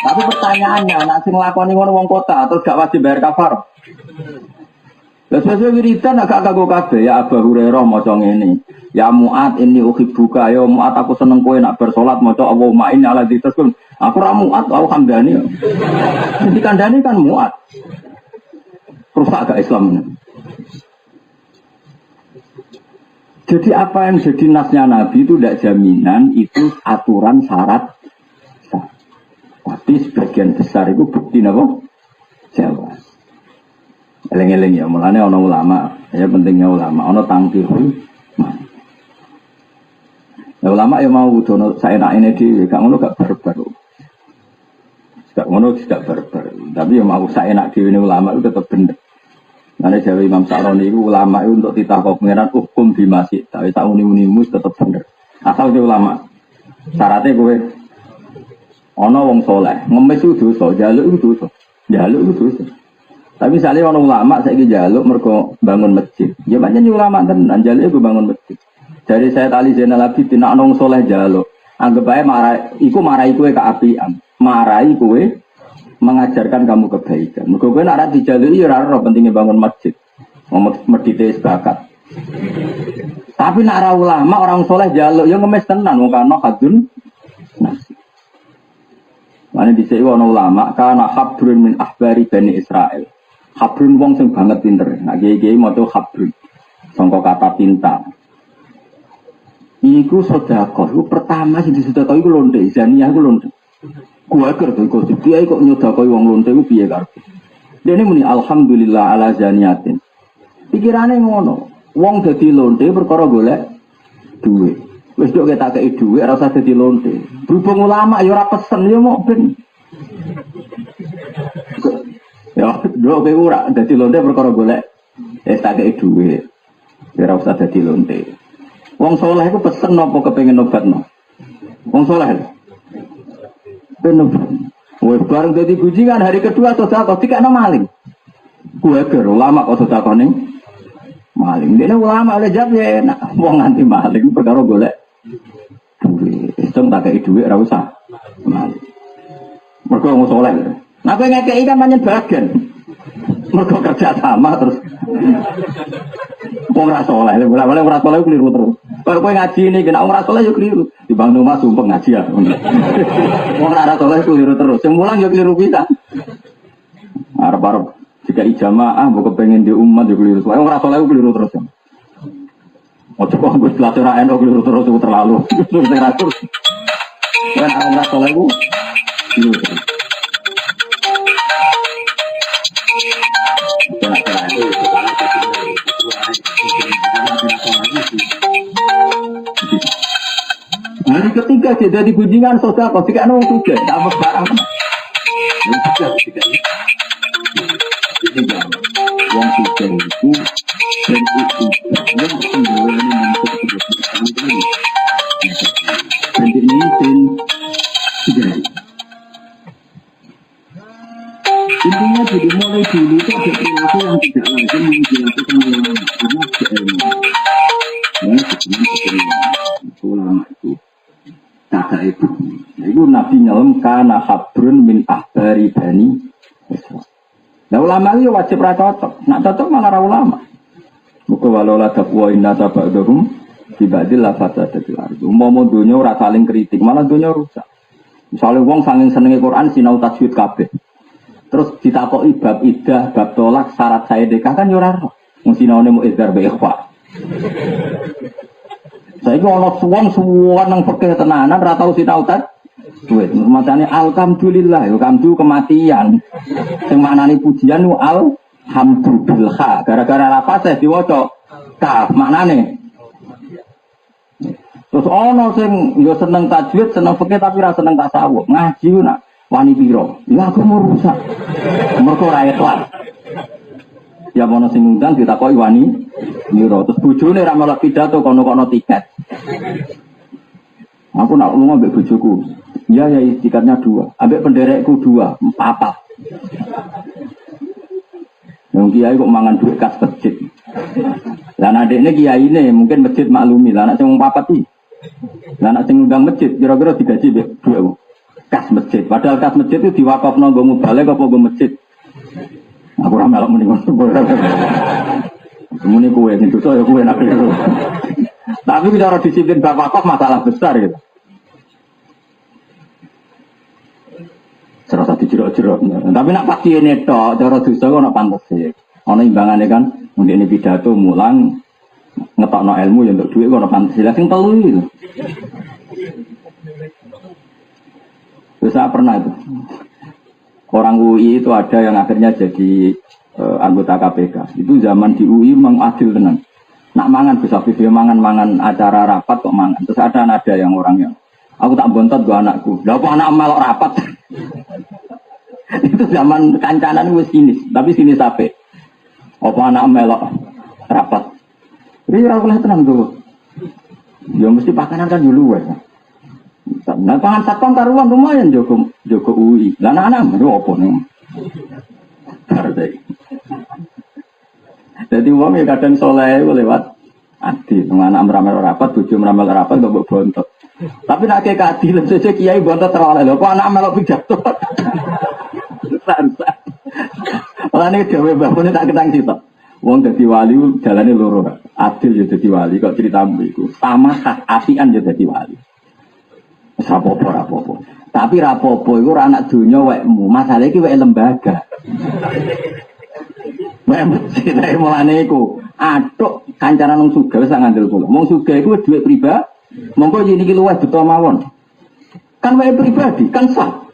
A: Tapi pertanyaannya, nak sing nglakoni ngono wong kota terus gak wajib bayar kafar. Lah sesuai wiridan agak kagok kabeh ya Abu Hurairah maca ngene. Ya Mu'ad ini uhibbuka ya Mu'ad aku seneng kowe nak bersolat maca Allahumma inni ala dzikrikum. Aku ra Mu'ad aku hamdani. Jadi kandhani kan Mu'ad. Rusak agak Islam. Jadi apa yang jadi nasnya Nabi itu tidak jaminan itu aturan syarat. Tapi sebagian besar itu bukti apa? Jawab. Eleng-eleng ya, mulanya ono ulama, ya pentingnya ulama, ono tangkihul. Ya ulama ya mau dono saya nak ini di, gak ngono gak baru-baru. Gak ngono gak baru-baru. Tapi ya mau saya nak di ini ulama itu tetap benar. Karena Jawa Imam Sa'roni itu ulama itu untuk titah pengeran hukum di masjid. Tapi tak uni-unimus tetap benar. Asal dia ulama. Syaratnya gue ono wong soleh, ngemis itu dosa, jaluk itu dosa. Jaluk itu dosa. Tapi misalnya ono ulama saiki jaluk mergo bangun masjid. Ya pancen ulama tenan jaluk gue bangun masjid. Dari saya Ali Zainal Abidin nek ono soleh jaluk, anggap ae marahi kowe keapian. Marahi kowe mengajarkan kamu kebaikan. Mergo kowe nek ora dijaluki ora ora pentingnya bangun masjid. Medite bakat. Tapi nek ora ulama orang soleh jaluk ya ngemis tenan wong kana hadun nasi. Mane dhisik ana ulama kana habrun min ahbari Bani Israil. Habrun wong sing banget pinter. Nek kiai-kiai maca habrun. Sangka kata tinta. Iku sedekah. Iku pertama sing disedekah iku lonte, zaniyah iku lonte. Gua kerja kok dia kok nyodakoi wong lonte ku piye karepe. Dene muni alhamdulillah ala zaniyatin. Pikirane ngono. Wong dadi lonte perkara golek duit. Wis dok ketakeki duit ora usah dadi lonte. Berhubung ulama ya ora pesen ya mok ben. Ya dok kowe ora dadi lonte perkara golek ketakeki duit. Ora usah dadi lonte. Wong saleh iku pesen apa kepengin obatno? Wong saleh. Benar. Wah bareng jadi gujingan hari kedua atau satu tiga maling. Gue ger ulama kok sedekah ning maling. Dia ulama oleh jawab ya enak. Wong nganti maling perkara golek duit. Iseng tak kei duit ora usah maling. Mergo wong saleh. Nah kowe ngekeki kan pancen bagian. Mergo kerja sama terus. Wong ora saleh, mulai ora saleh keliru terus. Kalau kowe ngaji ini kena wong ora saleh yo keliru. Di Bang Noma sumpah ngaji ya. Wong ora saleh keliru terus. Sing mulang yo keliru pisan. Arep-arep jika ijamaah mbok kepengin di umat yo keliru. Wong ora saleh keliru terus. Ojo kok nggo istilah ora enak terus terlalu. Terus teratur. Kan ana soleh ku. Hari ketiga dia jadi bujingan sosial kok tidak nong juga dapat barang. Ketiga, uang suka itu dan itu yang berpengaruh dengan keputusan ini. Dan ini tiga. Intinya jadi mulai dulu itu ada perilaku yang tidak lazim yang dilakukan ulama karena keilmuan. Ya, sebenarnya ulama itu kata itu. Itu Nabi nyelam kana habrun min ahbari bani Israil. Nah ulama itu wajib ra cocok. Nak cocok malah ra ulama. Muga walola taqwa inna tabadhum dibadil la fatadatil ardu. Umpama donya ora saling kritik, malah donya rusak. Misalnya wong saking senenge Quran sinau tajwid kabeh. Terus ditakoki bab idah, bab tolak, syarat saya nikah kan yo ora ro. Wong sinaune mu idzar be ikhwa. Saiki ana suwon nang fikih tenanan ora tau sinau tajwid. Macane alhamdulillah, yo kamdu kematian. Sing maknane pujian ku alhamdulillah. Gara-gara lafaz diwaca kaf maknane. Terus ana sing yo seneng tajwid, seneng fikih tapi ora seneng tasawuf. Ngaji ku nak wani piro? Ya aku mau rusak. Mergo ora ikhlas. Ya ono sing ngundang ditakoki wani piro. Terus bojone ora melok pidato kono-kono tiket. Aku nak lunga mbek bojoku. Ya tiketnya 2. Ambek penderekku 2, 4. Yang kiai kok mangan duit kas masjid. Lah adekne kiai ini mungkin masjid maklumi. Lah anak sing 4 iki. Lah anak sing ngundang masjid kira-kira digaji mbek duit kas masjid. Padahal kas masjid itu diwakafno nggo mubalek apa nggo masjid. Aku ora melok muni ngono. Muni kowe ning dosa ya kowe nak. Tapi cara disiplin bab wakaf masalah besar gitu. Serasa dijerok-jerok. Tapi nak pasti ini tok, cara dosa kok nak pantes sih. Ana imbangane kan, mungkin ini pidato mulang ngetokno ilmu ya untuk duit kok nak pantes. Lah sing telu iki. Saya pernah itu. Orang UI itu ada yang akhirnya jadi anggota KPK. Itu zaman di UI mengadil tenan. Nak mangan bisa video mangan acara rapat kok mangan. Terus ada yang orangnya. Aku tak bontot gua anakku. Lah kok anak melok rapat. Itu zaman kancanan wis sinis, tapi sinis ape. Apa anak melok rapat. Ri ora oleh tenang tuh. Ya mesti pakanan kan yo luwes. Nah, pangan satpam karuan lumayan Joko UI. Lah anak-anak itu apa nih? Jadi uang ya kadang soleh lewat adil. Anak meramal rapat, tujuh meramal rapat, gak bontot. Tapi nak kayak keadilan saja kiai bontot terlalu loh. Kok anak melok pidato? Malah ini dewe bangunnya tak ketang sitok. Uang jadi wali jalannya loro. Adil jadi wali. Kok ceritamu itu sama khas asian jadi wali. Rapopo. Tapi rapopo itu anak dunia wekmu. Masalah ini wek lembaga. Wek masjid mulane iku. Atuk kancanan wong sugih wis ngandel kula. Wong sugih iku dhuwit pribadi. Monggo yen iki luwih beto mawon. Kan wek pribadi, kan sah.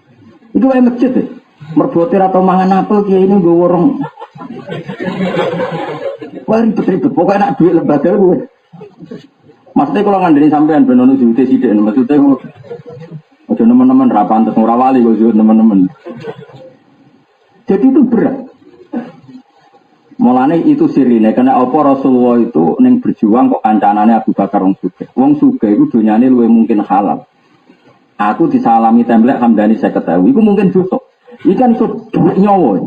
A: Iku wek masjid e. Merbote ra tau mangan apel kiai ini nggo worong. Wah ribet-ribet. Pokoke anak dhuwit lembaga kuwi. Maksudnya kalau ngandani sampean ben ono diute sithik maksudnya ojo teman-teman ra pantes ora wali kok teman-teman. Jadi itu berat. Mulane itu sirine karena apa Rasulullah itu ning berjuang kok kancanane Abu Bakar wong sugih. Wong sugih iku donyane luwih mungkin halal. Aku disalami templek Hamdani 50.000 iku mungkin dosa. Iki kan iso dhuwit nyawa.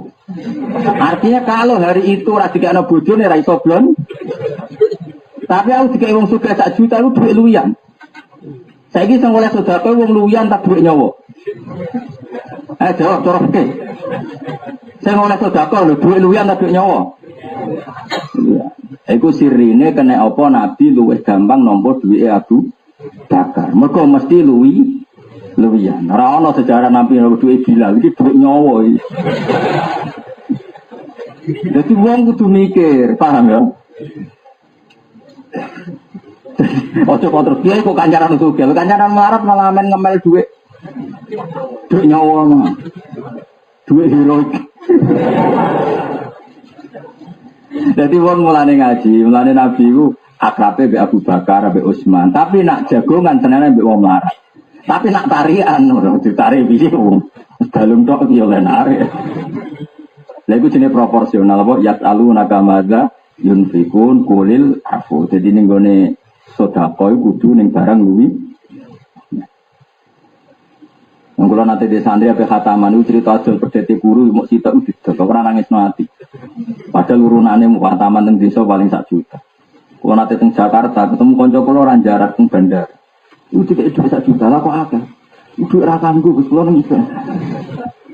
A: Artinya kalau hari itu ora dikene bojone ra iso blon. Tapi aku dikei wong sugih 1 juta itu duit luwian. Saiki sing oleh sedekah wong luwian tak duit nyawa. Jawab cara fikih. Sing oleh sedekah lho duit luwian tak duit nyawa. Iya. Iku sirine kena apa Nabi luwih gampang nampa duwike Abu Bakar. Mergo mesti luwian. Ora ana sejarah Nabi duwike Bilal iki duit nyawa iki. Jadi wong kudu mikir, paham ya? Ojo kok terus dia kok kancaran sugih. Kancaran melarat malah men ngemel dhuwit. Dhuwit nyawa mah. Dhuwit heroik. Jadi wong mulane ngaji, mulane Nabi ku akrabe mbek Abu Bakar, mbek Utsman. Tapi nak jagongan senene mbek wong melarat. Tapi nak tarian ora ditarik piye wong. Dalem tok yo lenar. Lha iku jenenge proporsional apa yasalu nakamadza yunfikun kulil afu. Jadi ning gone sedekah kudu ning barang luwi. Wong kula nate di santri ape khataman cerita adol perdete guru mok sitok didol ora nangis mati. Padahal urunane mok khataman teng desa paling 1 juta. Kula nate teng Jakarta ketemu kanca kula ora jarak teng bandar. Iku dikek dhuwit 1 juta lah kok akeh. Iku ora kanggo Gus kula nang iso.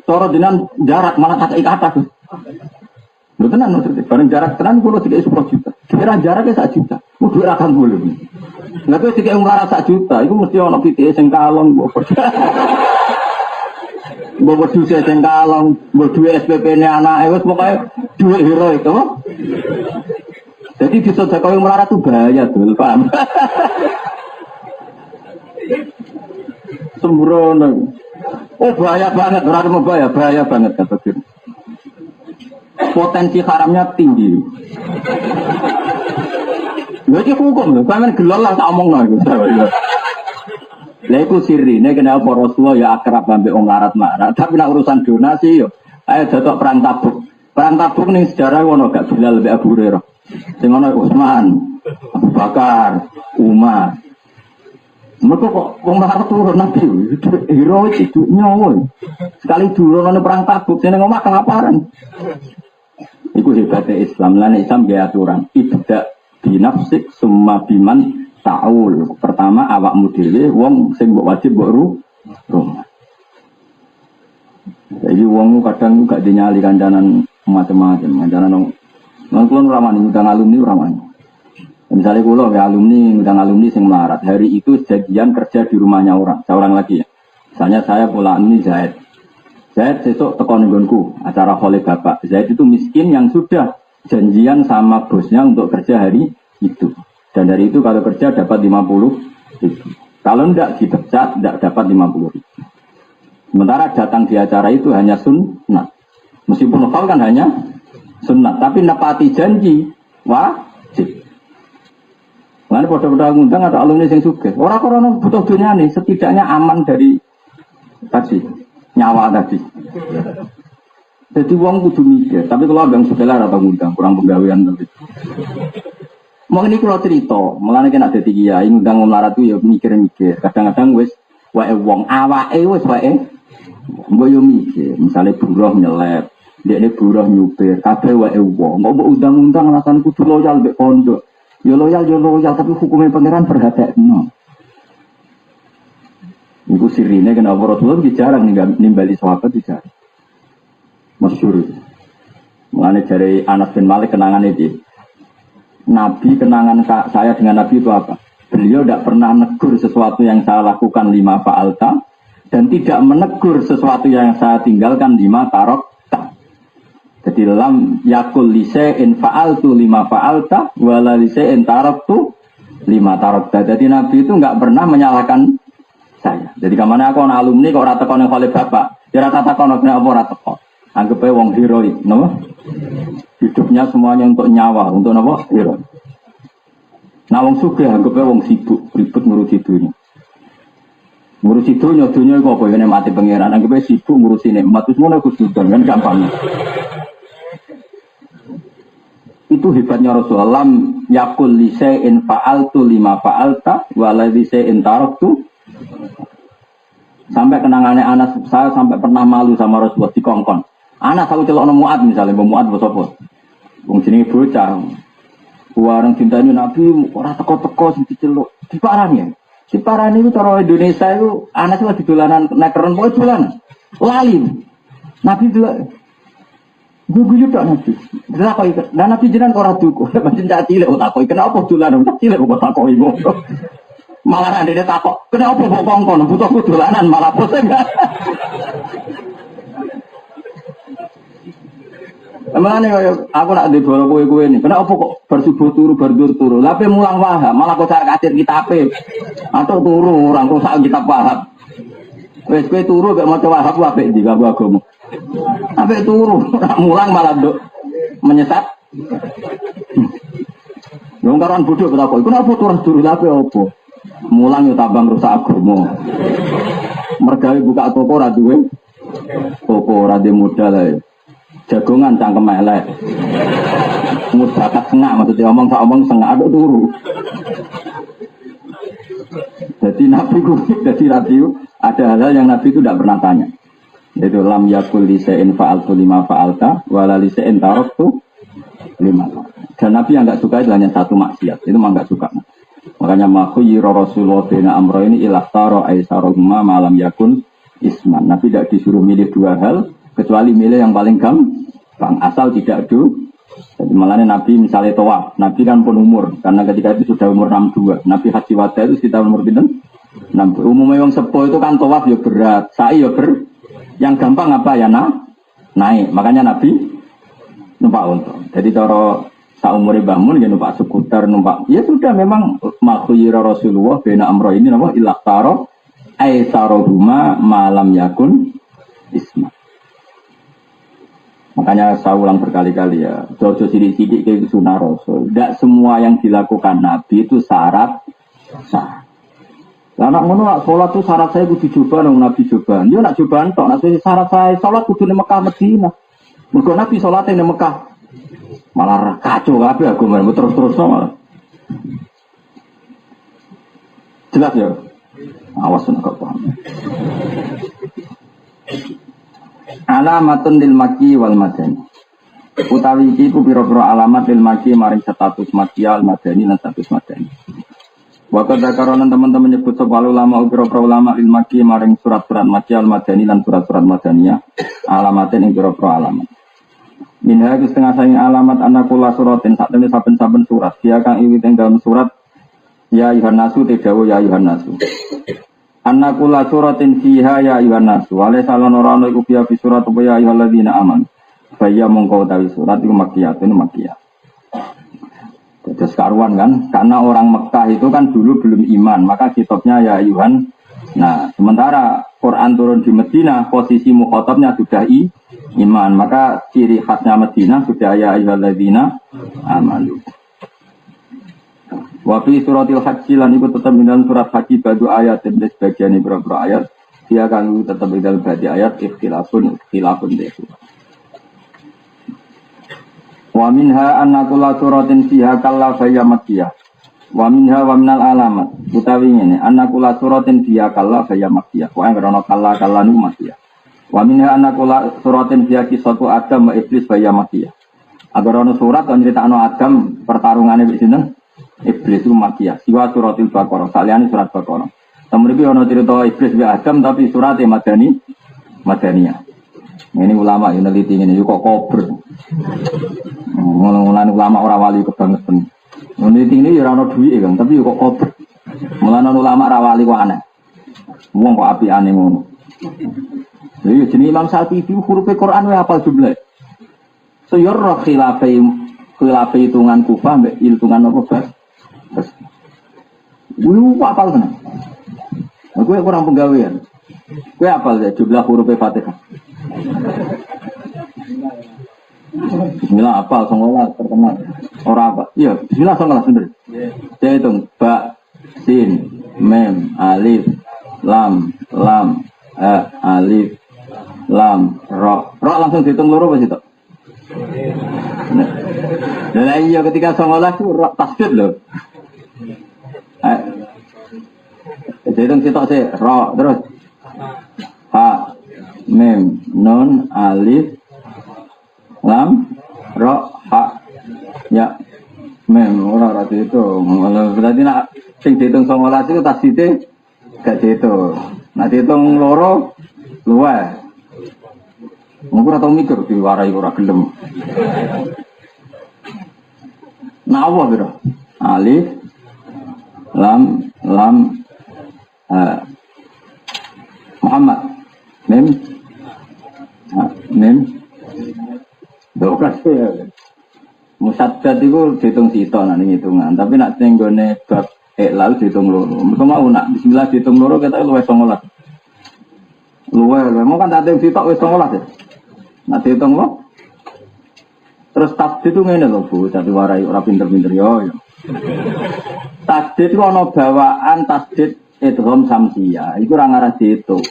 A: Cara jenengan jarak malah tak ikata Gus. Lho tenan maksudnya, bareng jarak tenan kula dikek 10 juta. Kira jaraknya 1 juta. Kudu ora kanggo lho. Lah kok dikek umar 1 juta, iku mesti ana pitike sing kalong mbok. Mbok duwe sing kalong, mbok duwe SPP-ne anake wis pokoke duwe heroik to. Jadi di sedekah melarat itu bahaya dul, paham? Sembrono. Oh bahaya banget, orang mau bahaya banget kata dia. Potensi haramnya tinggi. Lagi hukum loh, kalian gelol lah tak omong lagi. Lah iku sirine kenapa Rasulullah ya akrab ambek wong larat-larat, tapi nak urusan donasi yo ayo datok perang Tabuk. Perang Tabuk ning sejarah ono gak Bilal mbek Abu Hurairah. Sing ono Utsman, Abu Bakar, Umar. Mereka kok wong larat turun nabi, hero itu nyawa. Sekali turun ono perang Tabuk, sing ngomong kelaparan. Iku hebatnya Islam, lan Islam gaya aturan. Ibda binafsik summa biman ta'ul. Pertama awakmu dhewe wong sing mbok wajib mbok rumah. Jadi wong kadang gak dinyali kancanan macam-macam, kancanan nang kula ora wani ngundang alumni ora wani. Misalnya kula ya alumni ngundang alumni sing melarat, hari itu janjian kerja di rumahnya seorang lagi ya. Misalnya saya pula ini Zaid besok teko nggonku acara oleh bapak. Zaid itu miskin yang sudah janjian sama bosnya untuk kerja hari itu. Dan dari itu kalau kerja dapat 50.000. Kalau enggak dipecat, enggak dapat 50.000. Sementara datang di acara itu hanya sunnah. Meskipun lokal kan hanya sunnah, tapi nepati janji wajib. Mana pada ngundang ada alumni yang sugih. Orang-orang butuh dunia nih, setidaknya aman dari tadi nyawa tadi. Jadi uang kudu mikir. Tapi kalau abang sebelah atau ngundang kurang penggawean tapi. Mau ini kalau cerita, malah kan ada tiga ya, ngundang melarat tuh ya mikir-mikir. Kadang-kadang wes wae wong awake wes wae, mbok yo mikir. Misalnya buruh nyelep, dia ini buruh nyupir, kabeh wae wong. Mau undang-undang alasan kudu loyal mbek pondok. Yo loyal, tapi hukumnya pangeran perhatekno. Iku sirine kenapa Rasulullah jarang nimbali sahabat jarang. Masyhur. Mulane dari Anas bin Malik kenangan itu. Nabi kenangan saya dengan Nabi itu apa? Beliau tidak pernah menegur sesuatu yang saya lakukan 5 fa'alta dan tidak menegur sesuatu yang saya tinggalkan 5 tarokta. Jadi lam yakul lise'in fa'altu 5 fa'alta wala lise'in taroktu 5 tarokta. Jadi Nabi itu nggak pernah menyalahkan saya. Jadi kemana aku anak alumni kok rata kono oleh bapak, ya rata kono kenapa rata kok? Anggap aja wong heroik, no? Hidupnya semuanya untuk nyawa, untuk apa? Heroik. Nah wong sugih anggap aja wong sibuk, ribet ngurusi dunia. Ngurusi dunia itu apa? Ini mati pangeran. Anggap aja sibuk ngurusi nikmat, terus mana kesulitan kan gampang. Itu hebatnya Rasulullah. Lam yakul lise'in fa'altu 5 fa'alta wala lise'in taroktu. Sampai kenangannya Anas, saya sampai pernah malu sama Rasulullah di kongkon. Anas aku celok Mu'ad misalnya, Mu'ad bosopos. Wong jenenge bocah. Warang cintanya Nabi ora teko-teko sing diceluk. Diparani. Diparani itu cara Indonesia itu Anas lagi dolanan nekeren pokoke dolanan. Lali. Nabi delok. Gugu tok Nabi. Dilakoki. Lah Nabi jenengan ora duku. Pancen cak cilik kok takoki. Kenapa dolanan? Cak cilik kok takoki kok. Malah dia takok, kenapa kok kongkon? Butuh dolanan malah pusing. Emangane aku nak di bola kowe ini. Kenapa kok bersubuh turu turu. Tapi mulang paham, malah kok cara kadir kitabe. Atau turu orang rusak kitab paham. Wes kowe turu gak maca wahab apik ndi gak agama. Apik turu, nak mulang malah nduk menyesat. Wong karan bodoh kok iku napa turu lape opo? Mulang yo tambang rusak agama. Mergawe buka toko ora duwe. Toko ora de modal ae. Jagongan cangkem elek. Mudakat sengak maksudnya omong sengak aduk turu. Jadi Nabi ada hal-hal yang Nabi itu tidak pernah tanya. Itu lam yakul lisein fa'altu lima fa'alta wala lisein taraktu lima. Dan Nabi yang enggak suka itu hanya satu maksiat. Itu mah enggak suka. Makanya makhuyira Rasulullah bina amro ini ilahtaro aisarohuma malam yakun isman. Nabi tidak disuruh milih dua hal kecuali milih yang paling gampang asal tidak adu. Jadi malah Nabi misalnya tawaf, Nabi kan pun umur karena ketika itu sudah umur 62. Nabi haji wada itu sekitar umur pinten? 60. Umumnya yang sepuh itu kan tawaf ya berat, sa'i ya yang gampang apa ya naik. Makanya Nabi numpak unta. Jadi cara saumure Mbah Mun ya numpak skuter, numpak. Ya sudah memang makhuyira Rasulullah bina amro ini napa ilaktaro aisarohuma malam yakun isma. Makanya saya ulang berkali-kali ya, jojo sidik-sidik ke sunnah Rasul. Tidak semua yang dilakukan Nabi itu syarat sah. Lah nak ngono nak salat itu syarat saya kudu coba nang Nabi coba. Dia nak cobaan tok, nak syarat saya salat kudu ning Mekah Madinah. Mergo Nabi salate ning Mekah. Malah kacau kabeh aku terus-terus malah. Jelas ya? Awas nek paham. Alamatun lil maki wal madani. Utawi iki ku pira-pira alamat lil maki maring status maki al madani lan status madani. Waktu dakaronan teman-teman nyebut sapa ulama pira-pira ulama lil maki maring surat-surat maki al madani lan surat-surat madaniyah alamatin ing pira-pira alamat. Minha iku setengah saking alamat anakula suratin sakjane saben-saben surat. Dia kang iwit ing dalam surat ya ayuhan nasu tedawu ya ayuhan nasu. Annakula suratin fiha ya ayuhan nasu wale salon orang iku fiha fi surat ya ayyuhalladzina aman baya mongko utawi surat iku makkiyatun makkiyah. Terus karuan kan karena orang Mekah itu kan dulu belum iman maka kitabnya ya ayuhan. Nah sementara Quran turun di Madinah posisi mukhatabnya sudah iman maka ciri khasnya Madinah sudah ya ayyuhalladzina amanu. Wafi suratil haji lan iku tetap dalam surat haji badu ayat dan sebagian beberapa ayat dia akan tetap dalam badi ayat ikhtilafun deh. Wa minha annakula suratin fiha kalla faya makkiyah. Wa minha wa minal alamat utawi ngene annakula suratin fiha kalla faya makkiyah. Wa ana kalla nu makkiyah. Wa minha annakula suratin fiha kisatu Adam wa iblis faya makkiyah. Agar ana surat kan nyritakno Adam pertarungane wis sinten? Iblis itu makkiyah. Siwa suratil Baqarah. Saliyane surat Baqarah. Temen iki ana cerita iblis wa Adam tapi surate madaniyah. Ini ulama yang neliti ini kok kober. Mulane ulama ora wali kebangetan. Neliti ini ya ora ono duwike kan, tapi kok kober. Mulane ulama ora wali kok aneh. Wong kok apiane ngono. Lha jenenge Imam Syafi'i huruf Quran wae apal jumlah. Sayur khilafai hitungan Kufah mbek hitungan apa bas. Lu apal tenan. Aku kurang penggawean. Kowe apal ya jumlah huruf Fatihah. Bismillah apal 19 terkenal. Ora apa? Iya, bismillah 19 bener. Saya hitung ba, sin, mem, alif, lam, alif, lam, ro. Ro langsung dihitung loro wis itu. Nah, iya ketika 19 itu ro tasdid lho. Hitung sitok sih, ro terus ha, mem, nun, alif, lam, ro, ha, ya, mem, ora itu. Berarti nak sing dihitung 19 itu tasdidnya gak dihitung. Nah dihitung loro luwe. Mungkin ora tau mikir diwarai ora gelem. Nah apa biro? Alif, lam, Muhammad, mem, dokas. Musaddad itu dihitung sito nanti hitungan, tapi nak tenggone bab lalu dihitung loro. Mereka mau nak bismillah dihitung loro kita luwes 19. Luwes, mau kan tak ada sito wes 19 ya. Nak dihitung lo. Terus tasdid itu ngene lho Bu, jadi warai ora pinter-pinter yo. Tasdid itu ana bawaan tasdid idgham samsiyah, iku ora ngarah dihitung.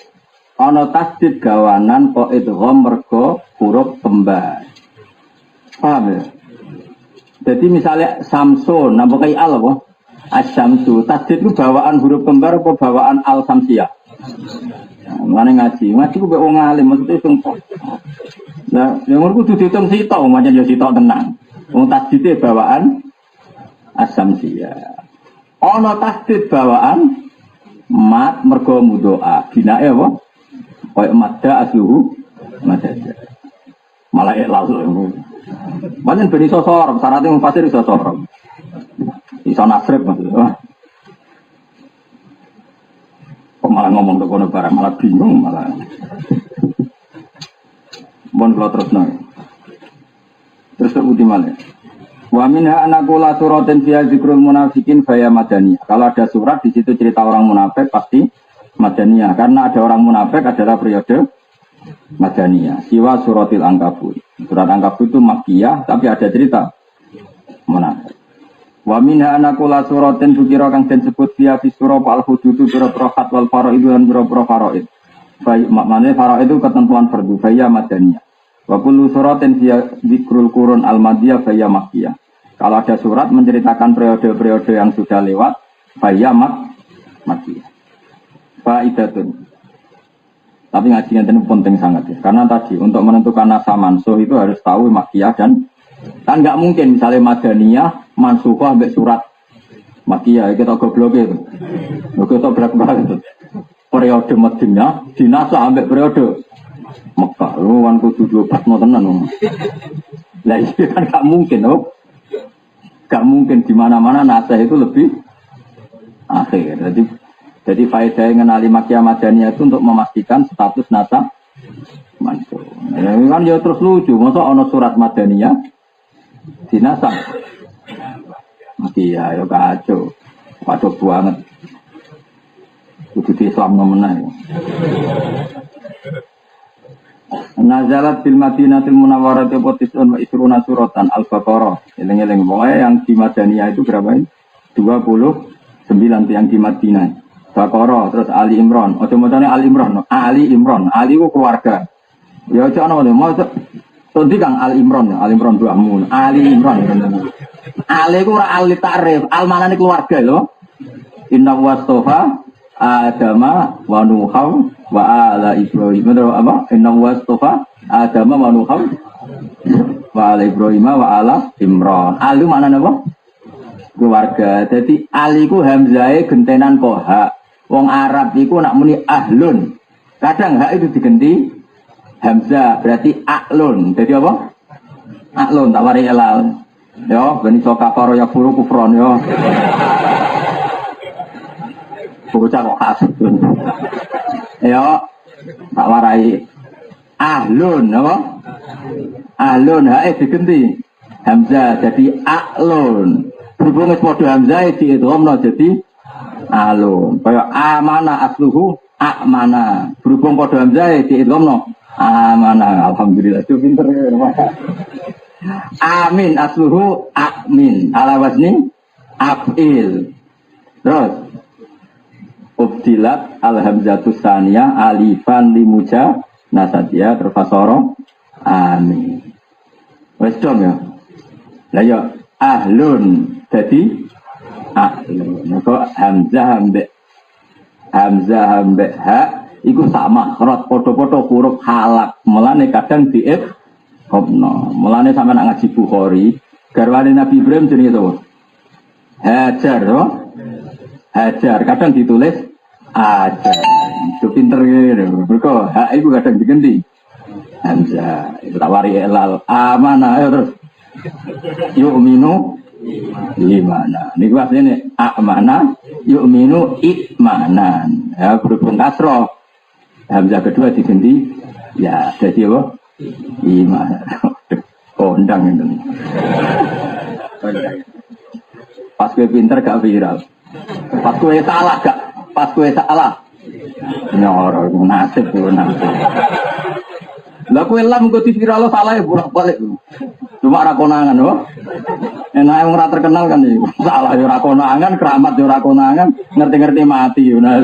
A: Ana tasdid gawanan kok idgham mergo huruf kembar. Paham ya? Jadi misalnya Samsun, nama pakai al apa? Asyamsu. Tasdid itu bawaan huruf kembar apa bawaan al samsiyah? Mana ngaji ku be wong alim maksudnya sumpah. Lah, yang menurutku dihitung sitok, macam ya sitok tenang. Wong tasdid bawaan asamsiyah. Ono tasdid bawaan mat mergo mudoa. Binae apa? Koyo madda asluhu madda. Malah langsung. Banyak beri sosor, syaratnya mufasir sosor. Iso nasrib maksudnya. Kok malah ngomong ke kono barang, malah bingung malah. Bon kalau terus nang. Terus teruti malah. Wa minha anaqula suratin fiha zikrul munafiqin faya madaniyah. Kalau ada surat di situ cerita orang munafik pasti madaniyah karena ada orang munafik adalah periode madaniyah. Siwa suratil Ankabut. Surat Ankabut itu Makkiyah tapi ada cerita munafik. Wa minha anaqula suratin dzikra kang den sebut fiha fi surah al-hudud biro-biro khat wal faraid lan biro-biro faraid. Maknanya faraid itu ketentuan fardu faya madaniyah. Wa kullu suratin fiha dzikrul qurun al-madiyah faya makkiyah. Kalau ada surat menceritakan periode-periode yang sudah lewat faya makkiyah. Faidatun. Tapi ngajinya ini penting sangat ya. Karena tadi untuk menentukan nasa mansuh itu harus tahu makkiyah dan kan nggak mungkin misalnya madaniyah mansukhah sampai surat makkiyah kita goblok itu. Kita berat-berat itu. Periode Madinah dinasa sampai periode Mekah. Lu kan kudu diobat mau tenan. Lah itu kan nggak mungkin, oh. Nggak mungkin di mana-mana nasa itu lebih akhir. Jadi faedah mengenali makkiyah madaniyah itu untuk memastikan status nasa mansuh. Ya kan ya terus lucu, masa ono surat madaniyah dinasa. Iya, ya kacau. Kacau banget. Kudu di Islam ngono. Nazalat bil Madinatil Munawwarah tisun wa isruna suratan Al-Baqarah. Eling-eling pokoke yang di Madaniyah itu berapa ini? 29 yang di Madinah. Baqarah terus Ali Imran. Ojo macane Ali Imran, Ali Imran. Ali ku keluarga. Ya ojo ana mau Tondi Kang Ali Imran, Ali Imran duamu. Ali Imran. Ali ku ora Ali ta'rif, al manane keluarga lho. Inna wastofa Adama wa Nuham wa ala Ibrahim. Apa? Inna wastofa Adama wa Nuham wa ala Ibrahim wa ala Imran. Ali maknane apa? Keluarga. Jadi Ali ku hamzahe gentenan koha. Wong Arab iku nak muni ahlun. Kadang hak itu diganti hamzah berarti aklun. Jadi apa? Aklun tawari elal. Yo, bani soka karo ya furu kufron yo. Bocah kok kasut. Yo, tak warai. Ahlun apa? Ahlun hak diganti hamzah jadi aklun. Berhubung wis padha hamzah diidghamno jadi alun. Kaya amana asluhu amana. Berhubung padha hamzah diidghamno amana. Alhamdulillah itu pinter ya. Amin asluhu amin. Ala wazni afil. Terus ubdilat al-hamzatus tsaniyah alifan limuja nasadia terfasoro amin. Wes dong ya. Lah ya ahlun jadi ahlun. Kok hamzah ambek ha iku sama makhraj padha-padha huruf halak. Mulane kadang diif hopno. Mulane sampe nak ngaji Bukhari, garwane Nabi Ibrahim jenenge sapa? Hajar, oh? Hajar kadang ditulis ajar. Itu pinter gitu. Mergo ha iku kadang diganti hamzah. Itu tawari elal amanah terus yu'minu imana. Ini maksudnya amana yu'minu ikmanan. Ya berhubung kasroh hamzah kedua diganti ya jadi apa? Iman. Kondang itu. Pas gue pinter gak viral. Pas gue salah gak? Pas gue salah. Nyoro nasib itu nasib. Lah gue lam gue viral lo salah ya bolak-balik. Cuma ra konangan loh. Enak yang ora terkenal kan iki. Salah ya ora konangan, keramat ya ora konangan, ngerti-ngerti mati yo. Lha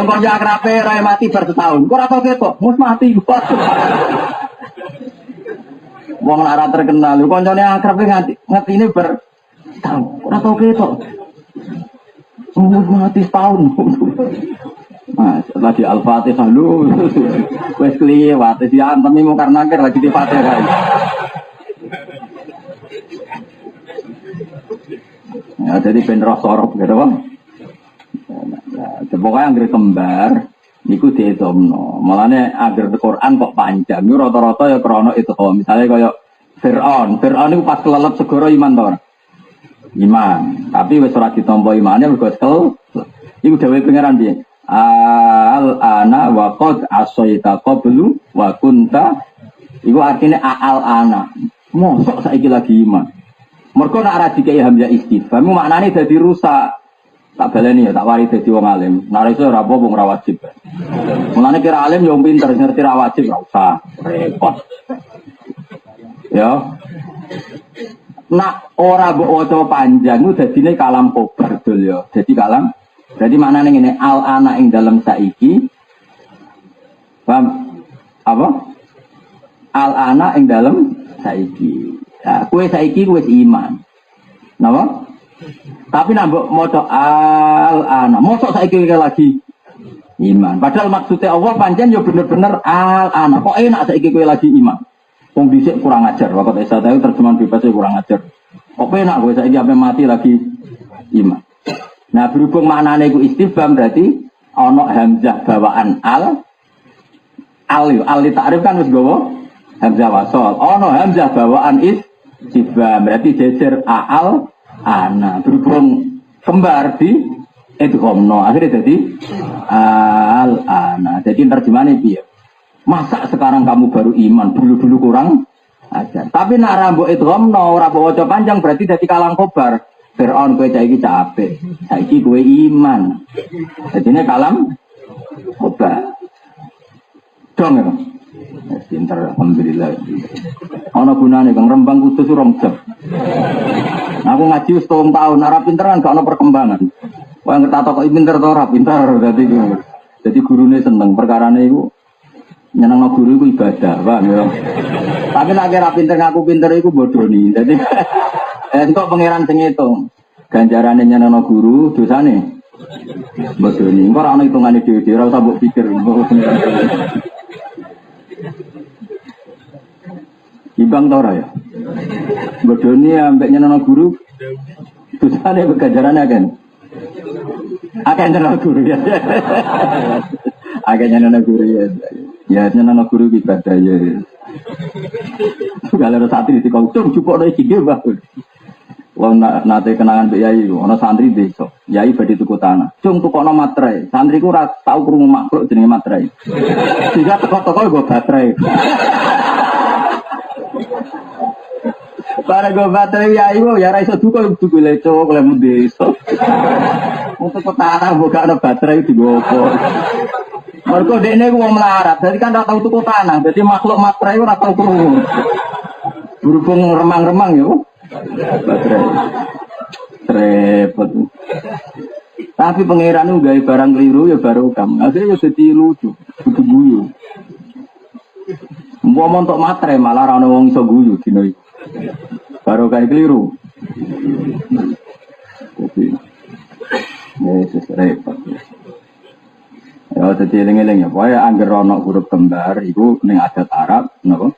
A: kok ya akrabe ra mati bar setahun. Kok ora tau ketok, mus mati. Wong ora terkenal, koncone akrabe ngatine bar setahun. Ora tau ketok. Mus mati setahun. Nah, setelah di Al-Fatihah lu wes kliwat wis antemi mungkar nakir lagi di Fatihah. Ya jadi ben roh sorok gitu Bang. Ya pokoknya anggere kembar niku diitomno. Mulane anggere Quran kok panjang yo rata-rata ya krana itu kok. Misale kaya Firaun niku pas kelelep segara iman to ora? Iman. Tapi wis ora ditampa imane mergo sekel. Iku dawuhe pangeran piye? Al-ana wa qad asaita qablu wa kunta iku artine al-ana mosok saiki lagi iman mergo nek ora dikei hamzah istifham maknane dadi rusak tak baleni ya tak wari dadi wong alim nek iso ora apa-apa ora wajib mulane kira alim yo pinter ngerti ra wajib ora usah repot ya nak ora mbok waca panjang ku dadine kalam kobar dul ya dadi kalam. Jadi maknanya ini al-ana ing dalam saiki, paham? Apa? Al-ana ing dalam saiki. Nah, kue saiki kue iman, napa? Tapi nambah moto al-ana, moto saiki lagi iman. Padahal maksudnya Allah panjang yo bener-bener al-ana. Kok enak saiki kue lagi iman? Wong dhisik kurang ajar. Waktu Isa tahu terjemahan bebasnya kurang ajar. Kok enak kue saiki sampai mati lagi iman? Nah berhubung maknanya itu istifham berarti ono hamzah bawaan al li ta'rif kan wis gowo hamzah wasol. Ono hamzah bawaan istifham berarti jejer al ana. Berhubung kembar di idghamno akhirnya jadi al ana. Jadi terjemahannya piye? Masa sekarang kamu baru iman, dulu kurang ajar. Tapi nak rambut idghamno ora bawa panjang berarti jadi kalang kobar. Fir'aun kowe saiki capek, saiki kowe iman. Jadinya kalam obat. Dong ya. Pinter alhamdulillah. Ana gunane Kang Rembang Kudus rong jam. Aku ngaji wis 3 tahun, ora pinteran gak ana perkembangan. Wong ngerti kok pinter to ora pinter dadi gurune seneng perkarane iku nyenengno guru iku ibadah, paham ya. Tapi nek ora pinter ngaku pinter iku bodoni. Dadi entuk pangeran sing ngitung. Ganjarane nyenengno guru, dosane bodoni. Engko ora ana hitungane dhewe-dhewe, ora usah mbok pikir. Ibang ta ora ya? Bodoni ambek nyenengno guru, dosane ganjarane kan. Akeh nyenengno guru ya. Akeh nyenengno guru ya. Ya nyenengno guru ibadah ya. Kalau santri di kongcung jupuk iki nggih Mbah. Wong nate kenangan mbek yai ana santri desa. Yai badhe tuku tanah. Cung tukokno materai. Santriku ora tau krungu makhluk jenenge materai. Jika teko-teko nggo baterai. Para go baterai yai wo ya ora iso tuku leco klemu desa. Untuk tanah mbok gak ana baterai digopo. Mergo dekne ku wong melarat. Dadi kan ora tau tuku tanah. Dadi makhluk materai ora tau krungu. Berhubung remang-remang ya. Baterai repot. Tapi pangeran itu gawe barang keliru ya baru kamu. Akhirnya jadi lucu, kudu guyu. Mau montok materai malah rano wong iso guyu dino iki. Baru gawe keliru. Jadi Yesus repot. Ya dadi eling-eling ya. Pokoke angger ana huruf kembar iku ning adat Arab napa?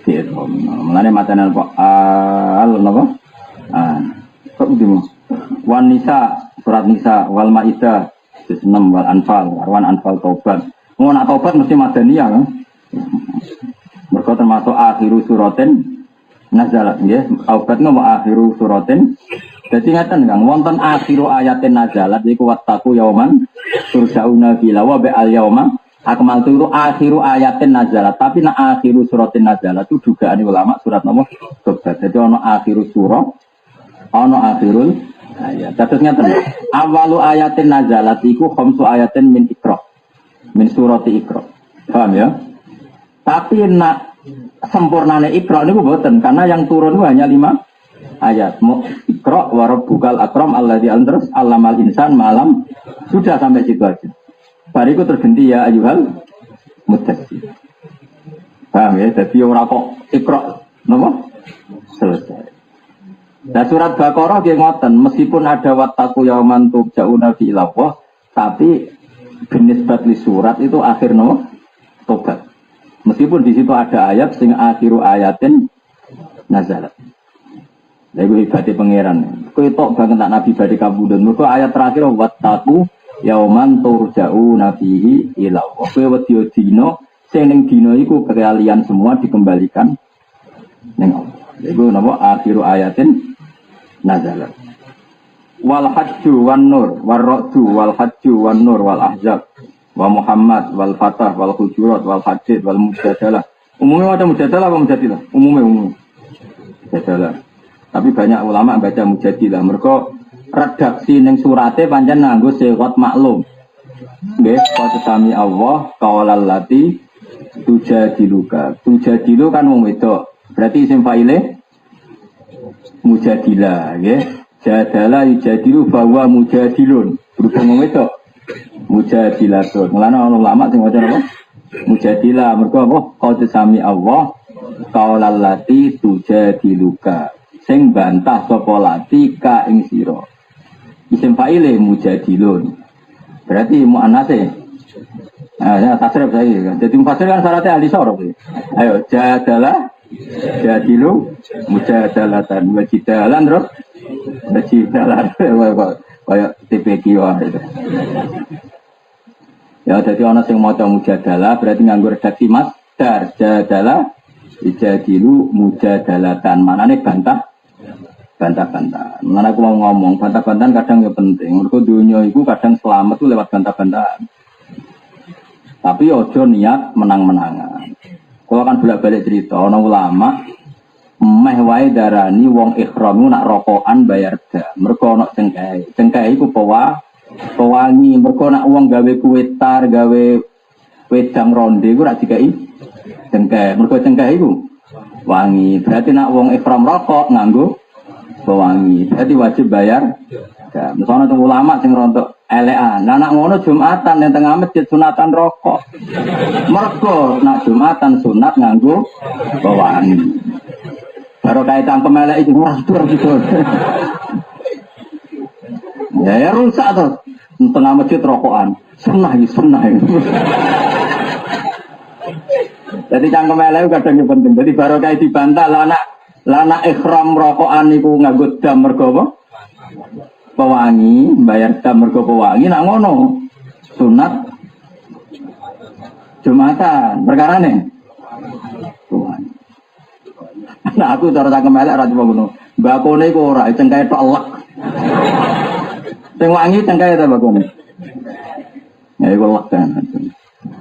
A: Mulane matane kok al napa? Kok dimu? Wan Nisa, surat Nisa, wal Maidah, 6 wal Anfal, Arwan Anfal Taubat. Mau nak Taubat mesti madaniyah kan? Mergo termasuk akhiru suratin nazalat nggih. Taubat ngomong akhiru suratin. Dadi ngaten Kang, wonten akhiru ayatin nazalat iku wattaqu yauman turja'una fihi wa al yauma Akmal itu akhiru ayatin nazalat, tapi nak akhiru suratin nazalat itu dugaan ulama surat nomor tobat. Jadi ono akhiru surah, ono akhirul ayat. Terus ngeten, awalu ayatin nazalat iku khamsu ayatin min Iqra. Min surati Iqra. Paham ya? Tapi nak sempurnane Iqra niku mboten karena yang turun itu hanya 5 ayat. Iqra wa rabbukal akram alladzi anzara allamal insan malam sudah sampai situ aja. Bariku terganti ya ayuhal mudaththir. Paham ya? Jadi ora kok Iqra napa? Selesai. Nah surat Baqarah dia ngoten, meskipun ada wattaqu yauman turja'una fi ilallah, tapi binisbat li surat itu akhir napa? Tobat. Meskipun di situ ada ayat sing akhiru ayatin nazalat. Lha iku ibadate pangeran. Kowe tok banget tak nabi badhe kabudut. Mergo ayat terakhir wattaqu yauman turja'una fihi ila Allah. Kowe wedi dina sing ning dina iku kalian semua dikembalikan ning Allah. Iku napa akhiru ayatin nazalat. Wal hajju wan nur war ra'du wal hajju wan nur wal ahzab wa Muhammad wal fatah wal hujurat wal hadid wal mujadalah. Umumnya ada mujadalah apa mujadilah? Umum. Mujadalah. Tapi banyak ulama baca mujadilah. Mergo redaksi ning surate pancen nganggo sigat maklum. Nggih, qad sami Allah qaulal lati tujadiluka. Tujadilu kan wong wedok. Berarti isim faile mujadilah, nggih. Jadalah yujadilu bahwa mujadilun. Berhubung wong wedok. Mujadilatun. Mulane ana ulama sing maca apa? Mujadilah. Mergo apa? Qad sami Allah qaulal lati tujadiluka. Sing bantah sapa lati ka ing sira. Isim fa'ile mujadilun. Berarti muannatse. Nah, ya tasrif saya. Jadi mufassir kan syaratnya ahli sorof. Ayo jadalah jadilu mujadalatan wajidalan terus wajidalan kayak TPQ itu. Ya jadi ana sing maca mujadalah berarti nganggo redaksi masdar jadalah jadilu mujadalatan. Manane bantah-bantahan. Mana aku mau ngomong, bantah-bantahan kadang ya penting. Mergo dunia itu kadang selamat tuh lewat bantah-bantahan. Tapi ojo niat menang-menangan. Kalau kan bolak-balik cerita, orang ulama meh wae darani wong ihram nak rokokan bayar dah. Mergo ana cengkeh. Cengkeh iku pewangi. Mergo nak wong gawe kue tar, gawe wedang ronde iku ora dikai cengkeh. Mergo cengkeh iku wangi. Berarti nak wong ihram rokok nganggo pewangi, berarti wajib bayar. Ya, misalnya tuh ulama sing rontok elean. Nah, nak ngono Jumatan yang tengah masjid sunatan rokok. Mergo nak Jumatan sunat nganggo pewangi. Baru kaitan kemelek itu ngatur gitu. Ya rusak tuh. Tengah masjid rokokan. Sunnah. Jadi cangkem elek kadang penting. Jadi baru kayak dibantah lana ikhram rokokan iku nganggo dam mergo apa? Pewangi, bayar dam mergo pewangi nak ngono. Sunat Jumatan, perkarane. Pewangi. Nah aku cara cangkem elek ra cuma ngono. Bakone iku ora cengkae tok elek. Sing wangi cengkae ta bakone. Ya iku elek kan.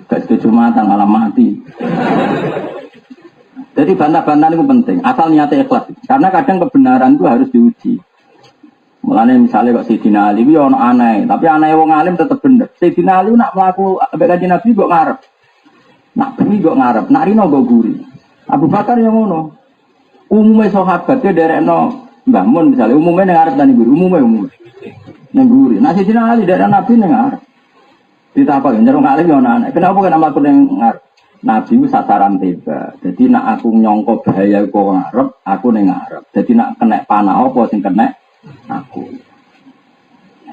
A: Gak Jumatan malah mati. Jadi bantah-bantahan itu penting, asal niatnya ikhlas. Karena kadang kebenaran itu harus diuji. Mulanya misalnya kok Sayyidina Ali itu ono aneh, tapi aneh wong alim tetap bener. Sayyidina Ali nak melaku Kanjeng Nabi kok ngarep. Nak bengi kok ngarep, nak rino kok guri. Abu Bakar yang ngono. Umumnya sahabat dia derekno Mbah Mun misalnya umumnya nang ngarep dan guri, umumnya nang guri. Nah Sayyidina Ali derek Nabi nang ngarep. Ditakok jeneng alim yo ana aneh. Kenapa kena mlaku nang ngarep? Nabi itu sasaran tiba. Jadi nak aku nyongko bahaya kok ngarep, aku ning ngarep. Jadi nak kena panah apa sing kena aku.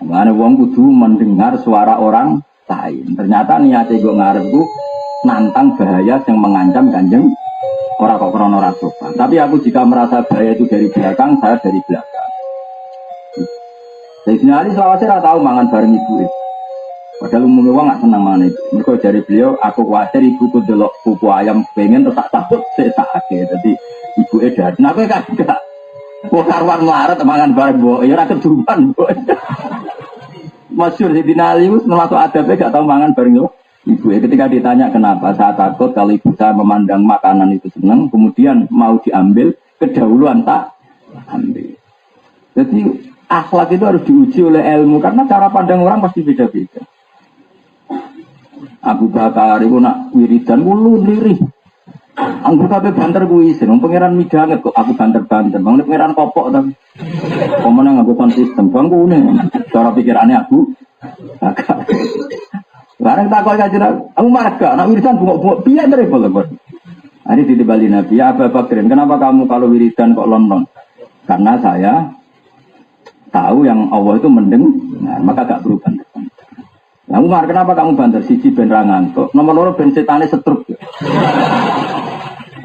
A: Mana wong kudu mendengar suara orang lain. Ternyata niate gue ngarep ku nantang bahaya yang mengancam Kanjeng ora kok krono ora sopan. Tapi aku jika merasa bahaya itu dari belakang, saya dari belakang. Jadi Ali selawase ora tau mangan bareng ibu. Padahal umumnya orang gak senang mana itu. Mereka dari beliau, aku khawatir ibuku delok pupu ayam pengen terus tak takut saya sakit. Jadi ibu edar. Nah aku kan enggak. Kok karwan melarat mangan bareng bu. Ya rakyat duman bu. Masyur Sayyidina Ali itu termasuk adabnya gak tahu mangan bareng bu. Ibu ketika ditanya kenapa, saya takut kalau ibu saya memandang makanan itu senang, kemudian mau diambil, kedahuluan tak ambil. Jadi akhlak itu harus diuji oleh ilmu, karena cara pandang orang pasti beda-beda. Abu Bakar itu nak wiridan, ulu lirih. Anggota banter gue isin, pangeran midanget kok aku banter-banter, bangun pangeran kopok tapi, pemenang aku konsisten, bangku nih, cara pikirannya aku, agak. Barang tak kau kajian, aku marah gak? Nak wiridan bungok-bungok, biar dari boleh. Ini di Bali Nabi, ya Abu Bakrin, kenapa kamu kalau wiridan kok london? Karena saya tahu yang Allah itu mendengar, maka gak perlu banter. Nah Umar, kenapa kamu banter? Siji ben rangantuk, nomor 2 ben setane setruk.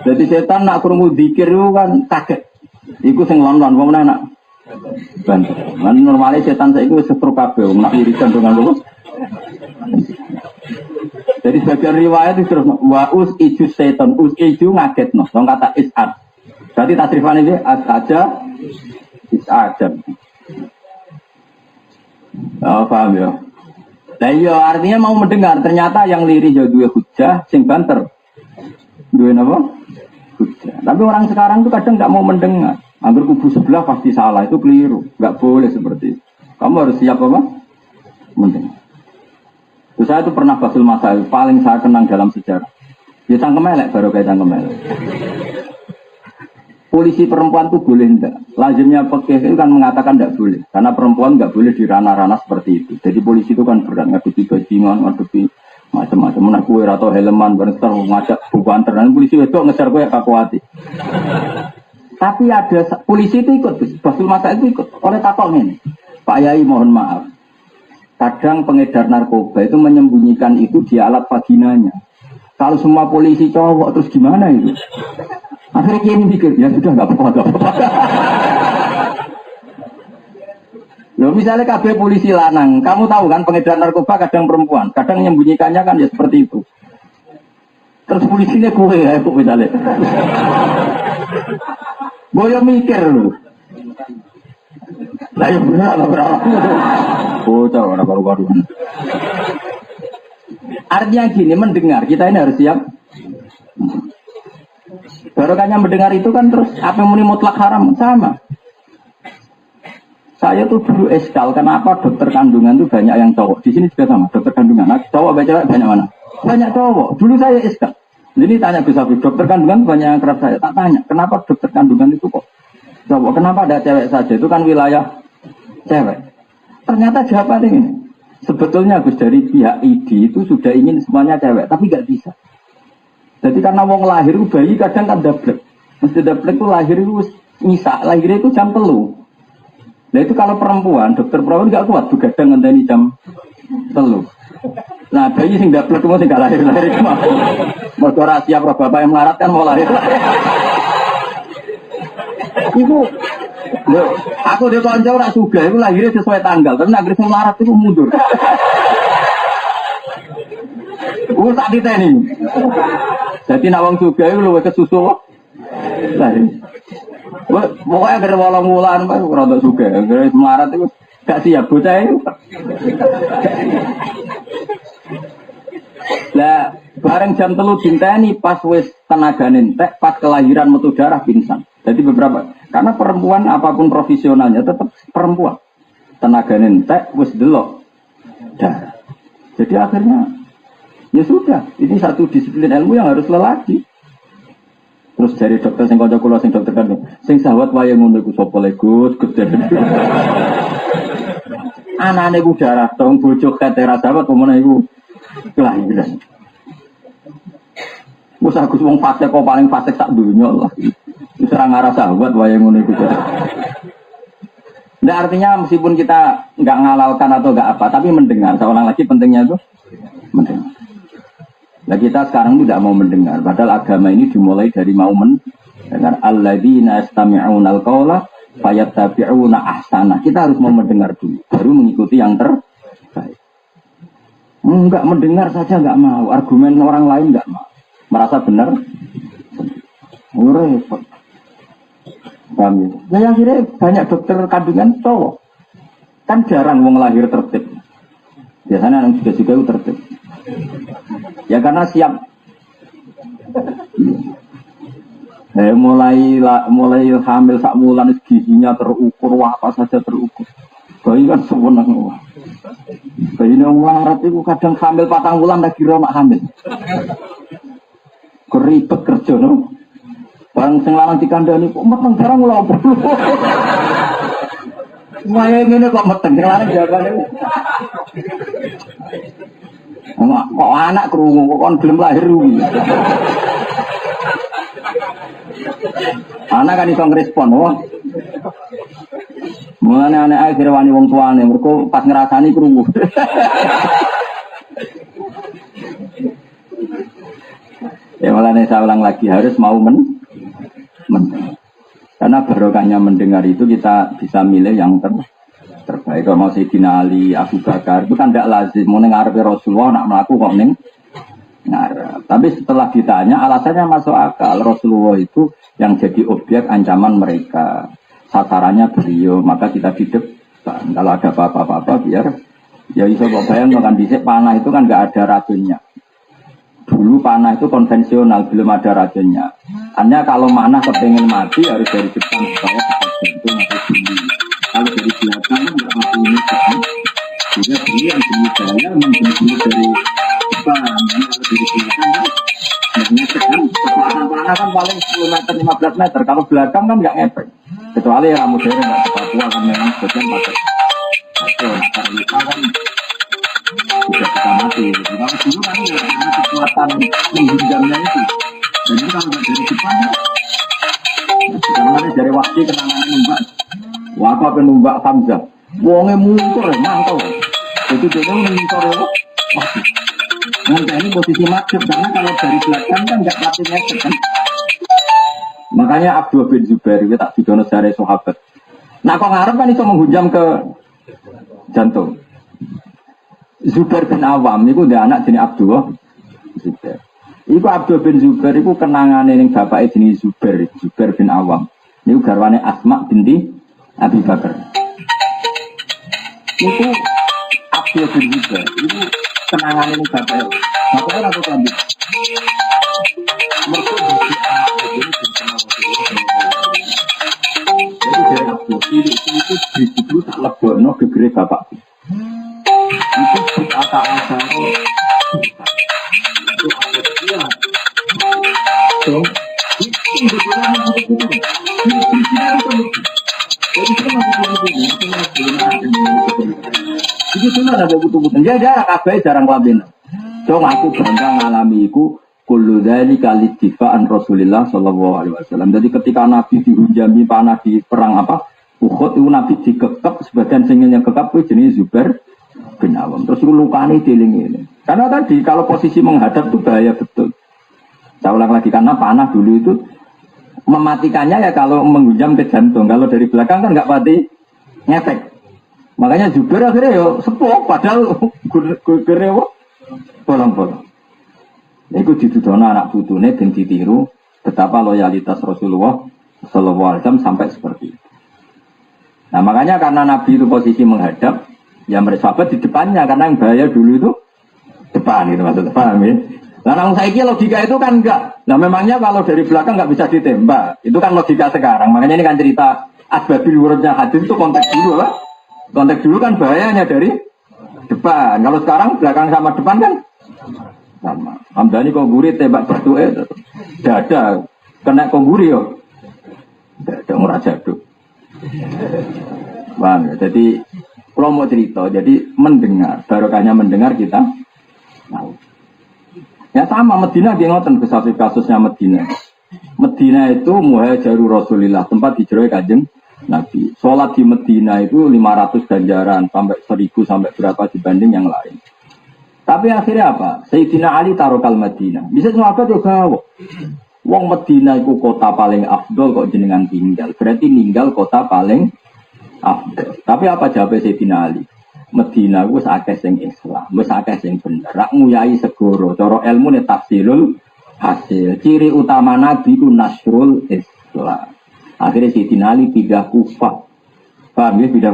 A: Jadi setan nak krungu dzikir itu kan kaget. Iku sing london, wong nak banter. Lan normale setan saiki wis setruk kabeh, nak wiridan dengan lu. Jadi sebagian riwayat itu terus waus iju setan, us iju ngaget no, dong kata isad. Berarti tasrifan ini aja, isajan. Oh paham ya. Nah iya artinya mau mendengar, ternyata yang liri ya dua hujah, sing banter, dua apa? Hujah. Tapi orang sekarang tuh kadang nggak mau mendengar. Anggur kubu sebelah pasti salah, itu keliru, nggak boleh seperti itu. Kamu harus siap apa? Mendengar. Terus saya itu pernah basul masalah paling saya kenang dalam sejarah. Ya cangkem elek baru kayak cangkem elek. Polisi perempuan itu boleh enggak? Lazimnya fikih itu kan mengatakan enggak boleh. Karena perempuan enggak boleh di ranah-ranah seperti itu. Jadi polisi itu kan berat, ngadepi bajingan, ngadepi macam-macam. Menak kue atau helman, berenter, ngajak bukan terang. Polisi itu ngejar kue kakuati. Tapi ada polisi itu ikut, basul masalah itu ikut. Oleh takok ini, Pak Yai mohon maaf. Kadang pengedar narkoba itu menyembunyikan itu di alat vaginanya. Kalau semua polisi cowok terus gimana itu? Akhirnya dia mikir, ya sudah nggak apa-apa. Loh misalnya KB polisi lanang, kamu tahu kan pengedar narkoba kadang perempuan, kadang menyembunyikannya kan ya seperti itu. Terus polisinya gue ya, aku misalnya. Boyo mikir loh. Lah ya benar lah berapa. Bocah orang baru-baruan. Artinya gini, mendengar kita ini harus siap. Barokahnya mendengar itu kan terus apa yang muni mutlak haram sama. Saya tuh dulu eskal kenapa dokter kandungan tuh banyak yang cowok. Di sini juga sama dokter kandungan. Nah, cowok baca banyak mana? Banyak cowok. Dulu saya eskal. Jadi tanya Gus Afif, dokter kandungan banyak yang kerap saya. Tak tanya, kenapa dokter kandungan itu kok cowok? Kenapa ada cewek saja? Itu kan wilayah cewek. Ternyata jawaban ini. Sebetulnya Gus dari pihak ID itu sudah ingin semuanya cewek, tapi nggak bisa. Jadi karena wong lahir bayi kadang kan dablek. Mesti dablek itu lahir itu nyisa, lahirnya itu jam 3. Nah itu kalau perempuan, dokter perempuan nggak kuat, begadang ngenteni jam 3. Nah bayi sing dablek itu nggak lahir-lahir itu mah. Mergo rahasia pro bapak yang melarat kan mau lahir. Ibu, loh, aku dia konco ora sugih, itu lahirnya sesuai tanggal, tapi nak gris melarat itu mundur. Tak diteni. Jadi nak wong sugih itu luwih kesusu kok. Lahir. Pokoknya agar wolong wulan Pak rada sugih, gris melarat itu gak siap bocah itu. Lah bareng jam 3 dinteni pas wis tenagane entek, pas kelahiran metu darah pingsan. Jadi beberapa, karena perempuan apapun profesionalnya tetap perempuan. Tenagane entek wis delok darah. Jadi akhirnya ya sudah, ini satu disiplin ilmu yang harus lelaki. Terus dari dokter sing kanca kula sing dokter kandung, sing sahwat wae ngono iku sapa le Gus gede. Anane ku darah tong bojo ketera sahwat pemenah iku kelahiran. Wes Agus wong fasik kok paling fasik sak donya lah. Wis ora ngarah sahwat wae ngono iku. Nah artinya meskipun kita enggak ngalalkan atau enggak apa, tapi mendengar. Seorang lagi pentingnya itu mendengar. Nah kita sekarang tidak mau mendengar, padahal agama ini dimulai dari mau mendengar. Alladzina yastami'una al-qaula fayattabi'una ahsana. Kita harus mau mendengar dulu, baru mengikuti yang terbaik. Enggak mendengar saja enggak mau, argumen orang lain enggak mau. Merasa benar, repot. Paham ya? Nah, akhirnya banyak dokter kandungan cowok. Kan jarang wong lahir tertib. Biasanya anak juga itu tertib. Ya karena siap. Mulai hamil sak bulan gizinya terukur, wah apa saja terukur. Bayi kan sewenang. Bayi ini orang Arab itu kadang hamil 4 bulan lagi mak hamil. Keribet kerja no. Barang sing lanang dikandani kok meteng barang lho. Semua ngene kok meteng sing lanang jawabane. Kok anak krungu kok kon gelem lahir kuwi. Anak kan iso ngrespon, wah. Mulane anak akhir wani wong tuane, mergo pas ngrasani krungu. Ya mulane saya ulang lagi harus mau mendengar. Karena barokahnya mendengar itu kita bisa milih yang terbaik. Kalau mau Sayyidina Ali, Abu Bakar itu kan tidak lazim. Mau ngarepe Rasulullah nak melaku kok ning ngarep. Tapi setelah ditanya alasannya masuk akal. Rasulullah itu yang jadi objek ancaman mereka. Sasarannya beliau, maka kita di depan. Kalau ada apa-apa biar ya bisa kok bayang kan dhisik panah itu kan nggak ada racunnya. Dulu panah itu konvensional, belum ada racunnya. Hanya kalau panah kepengen mati harus dari depan supaya bisa jantung atau bunyi. Kalau dari belakang kan nggak mati ini kan. Sehingga beliau yang bunyi saya membunuh dari depan. Kalau dari belakang kan kan panah kan paling 10 meter 15 meter. Kalau belakang kan nggak ngepek. Kecuali yang rambut saya nggak Papua kan memang sebagian pakai. Kalau luka kan sudah kita mati. Kalau dulu kan ya karena kekuatan menghindamnya itu. Dan itu kalau nggak dari depan ya. Karena dari waktu kenangan numbak. Waktu penumbak Hamzah. Wongnya mungkur ya, mantau. Itu dia mungkur ya. Nah ini posisi maksud karena kalau dari belakang kan nggak pasti ngepek kan. Makanya Abdullah bin Zubair itu tak didono dari sahabat. Nah kok ngarep kan itu menghujam ke jantung. Zubair bin Awam itu dia anak jenis Abdullah Zubair. Iku Abdullah bin Zubair itu kenangan yang bapaknya jenis Zubair bin Awam. Itu garwane Asma binti Abi Bakar. Itu Abdullah bin Zubair itu kenangan yang bapaknya. Bapaknya apa tadi? Mereka jadi dari Abdul itu disebut tak lebokno gegere bapak. Itu kata asal itu apa dia? So, itu betul-betul itu ada butuh-butuh. Dia kabeh jarang labin. So aku bangga ngalami iku. Kullu dzalika littifa'an Rasulillah sallallahu alaihi wasallam. Jadi ketika Nabi dihujami panah di perang Uhud itu Nabi dikekep sebagian singilnya kekep itu jenis Zubair bin Awam. Terus lukane dieling-eling. Karena tadi kalau posisi menghadap itu bahaya betul. Saya ulang lagi karena panah dulu itu mematikannya ya kalau menghujam ke jantung. Kalau dari belakang kan nggak pati ngefek. Makanya Zubair akhirnya yo sepuh padahal gure bolong-bolong. Itu dituduhna anak putune ben ditiru betapa loyalitas Rasulullah sallallahu alaihi wasallam sampai seperti itu. Nah, makanya karena Nabi itu posisi menghadap, ya mereka sahabat di depannya karena yang bahaya dulu itu depan gitu maksudnya, paham ya? Nah, nang saiki logika itu kan enggak. Nah, memangnya kalau dari belakang enggak bisa ditembak. Itu kan logika sekarang. Makanya ini kan cerita asbabil wurudnya hadis itu konteks dulu lah. Konteks dulu kan bahayanya dari depan. Kalau sekarang belakang sama depan kan sama. Hamdani kongguri tembak batu dada kena kongguri yo. Dada ora jaduk. Paham ya? Jadi kalau mau cerita, jadi mendengar, barokahnya mendengar kita tahu. Ya sama Medina dia ngoten kasusnya Medina. Medina itu muhajiru Rasulillah, tempat hijrah Kanjeng Nabi. Sholat di Medina itu 500 ganjaran sampai 1000 sampai berapa dibanding yang lain. Tapi akhirnya apa? Sayyidina Ali tarokal Madinah. Bisa sahabat juga. Wong Medina itu kota paling afdol kok jenengan tinggal. Berarti ninggal kota paling afdol. Tapi apa jawab Sayyidina Ali? Medina itu akeh sing Islam, wis akeh sing bener. Rak nguyai segoro. Cara ilmu ne tafsilul hasil. Ciri utama Nabi itu nasrul Islam. Akhirnya Sayyidina Ali pindah Kufah. Paham ya pindah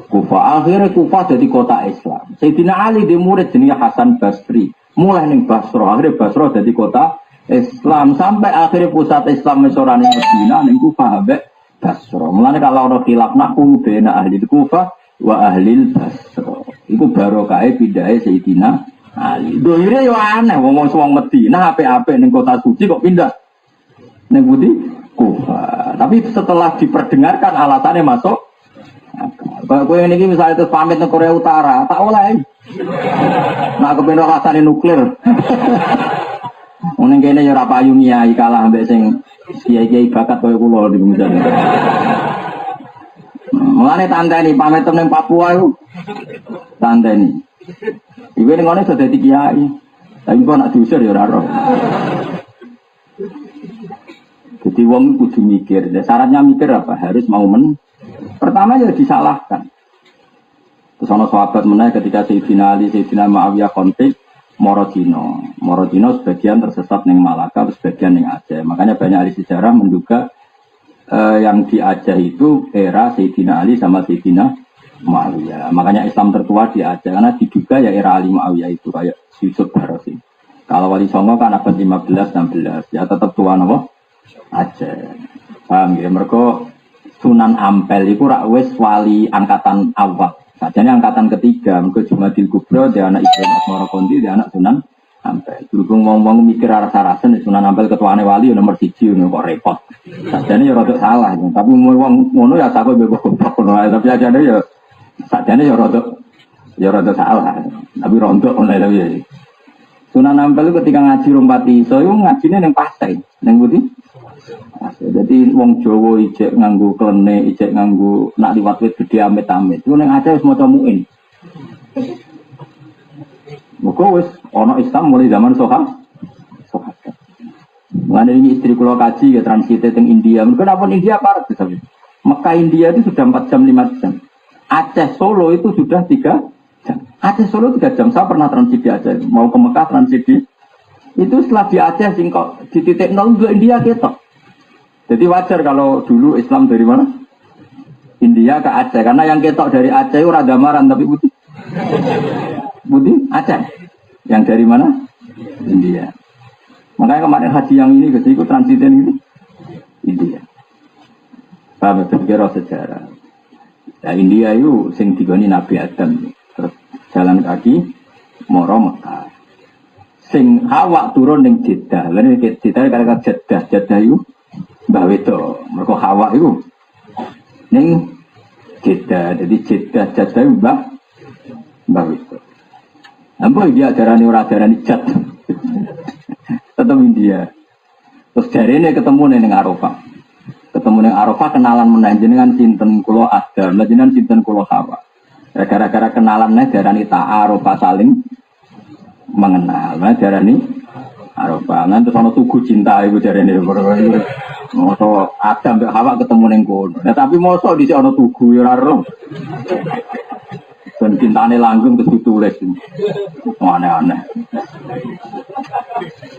A: Kufah. Akhirnya Kufah jadi kota Islam. Sayyidina Ali di murid jenis Hasan Basri. mulai ning Basra, akhirnya Basra jadi kota Islam sampai akhirnya pusat Islam mesorane Madinah ning Kufah ambek Basra. Mulane kalau ana khilaf nahwu bena ahli Kufah wa ahli Basra. Iku barokahe pindahe Sayyidina Ali. Dohire yo aneh wong Madinah apik-apik ning kota suci kok pindah ning pundi Kufah. Tapi setelah diperdengarkan alasannya masuk. Kalau kowe niki misalnya terus pamit ke Korea Utara, tak oleh. Nak kepengin rasane nuklir. Mungkin kayaknya ya rapayu nyai kalah ambek sing kiai-kiai bakat kaya kula di misalnya. Mulane tanteni pamit ning Papua iku. Tanteni. Iku ning ngene sudah dadi kiai. Tapi kok nak diusir ya ora roh. Jadi wong kudu mikir. Syaratnya mikir apa? Harus mau pertama ya disalahkan. Terus ana sahabat meneh ketika Sayyidina Ali, Sayyidina Muawiyah konflik Morodino sebagian tersesat ning Malaka, sebagian ning Aceh. Makanya banyak ahli sejarah menduga yang di Aceh itu era Sayyidina Ali sama Sayyidina Muawiyah. Makanya Islam tertua di Aceh karena diduga ya era Ali Muawiyah itu kayak Yusuf Barosi. Kalau Wali Songo kan abad 15-16 ya tetap tua napa Aceh. Paham ya? Mergo Sunan Ampel itu rak wis wali angkatan awal. Sajane angkatan ketiga, mergo Jumadil Kubra dia anak Ibrahim Asmara Kondi, dia anak Sunan Ampel. Berhubung wong-wong mikir rasa-rasen Sunan Ampel ketuane wali nomor 1 kok repot. Sajane ya rada salah, tapi wong ngono ya takut bebas goblok ngono ae, tapi ajane ya sajane ya rada salah. Tapi rontok ngono tapi. Sunan Ampel ketika ngaji rompati iso iku ngajine ning Pasai, ning pundi? Jadi wong Jawa ijek nganggo klene, ijek nganggo nak liwat wit gedhe amit-amit. Iku ning Aceh wis maca muin. Muga wis ana Islam mulai zaman Sahabat. Mulane ini istri kula kaji ya transit teng India. Mungkin apa India parah tapi Mekah India itu sudah 4 jam 5 jam. Aceh Solo itu sudah 3 jam. Aceh Solo 3 jam. Saya pernah transit di Aceh. Mau ke Mekah transit di itu setelah di Aceh singkok di titik 0 ke India ketok. Jadi wajar kalau dulu Islam dari mana? India ke Aceh. Karena yang ketok dari Aceh itu Radamaran tapi putih. Putih Aceh. Yang dari mana? India. Makanya kemarin haji yang ini ikut transitin ini India. Paham kira sejarah. Ya, India itu sing digoni Nabi Adam. Terus jalan kaki moro Mekah. Sing Hawa turun ning Jeddah. Lan Jeddah karo Jeddah itu Mbah Wedo, mereka Hawa itu ning Jeddah, jadi Jeddah Mbah Wedo. Ampun dia ajaran ora ajaran ijat, tetap India. Terus dari ini ketemu ning Arafah, kenalan meneh jenengan sinten kula Adam, jenengan sinten kula Hawa. Gara-gara kenalan nih darani ta'arufah saling mengenal, darani Arafah. Nanti sono tugu cinta ibu darani. Moso Adam mbek Hawa ketemu ning kono. Nah, tapi moso dhisik ana tugu ya ora roh. Ben cintane langgeng terus ditulis. Aneh-aneh.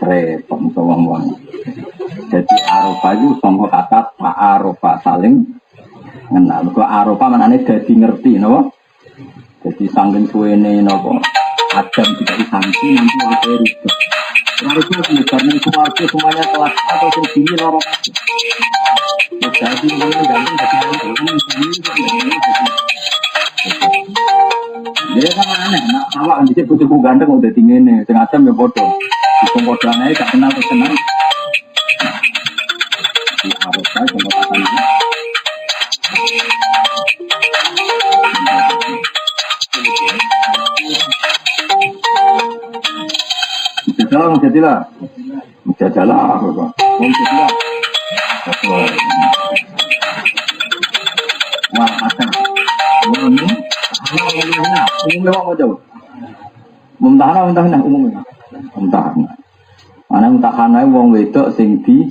A: Repot wong-wong. Jadi Arafah itu sangka kata Arafah saling kenal. Kok Arafah manane dadi ngerti napa? Jadi saking suwene napa? Adam tidak sanksi nanti oleh ribet. Harusnya karena keluarga semuanya kelas atau tertinggi lorong aja. Jadi ini gantung dia kan aneh, nak awak kan disebut butuh ganteng udah tinggi nih, sengaja ya bodoh. Di bodohnya gak kenal terkenal. Di harus saya coba katakan ini. Jadilah, apa? Jadilah. Wah, macam. Ini, umumnya mau jauh. Muntahana, umumnya. Muntahana. Mana muntahana wong wedok sing di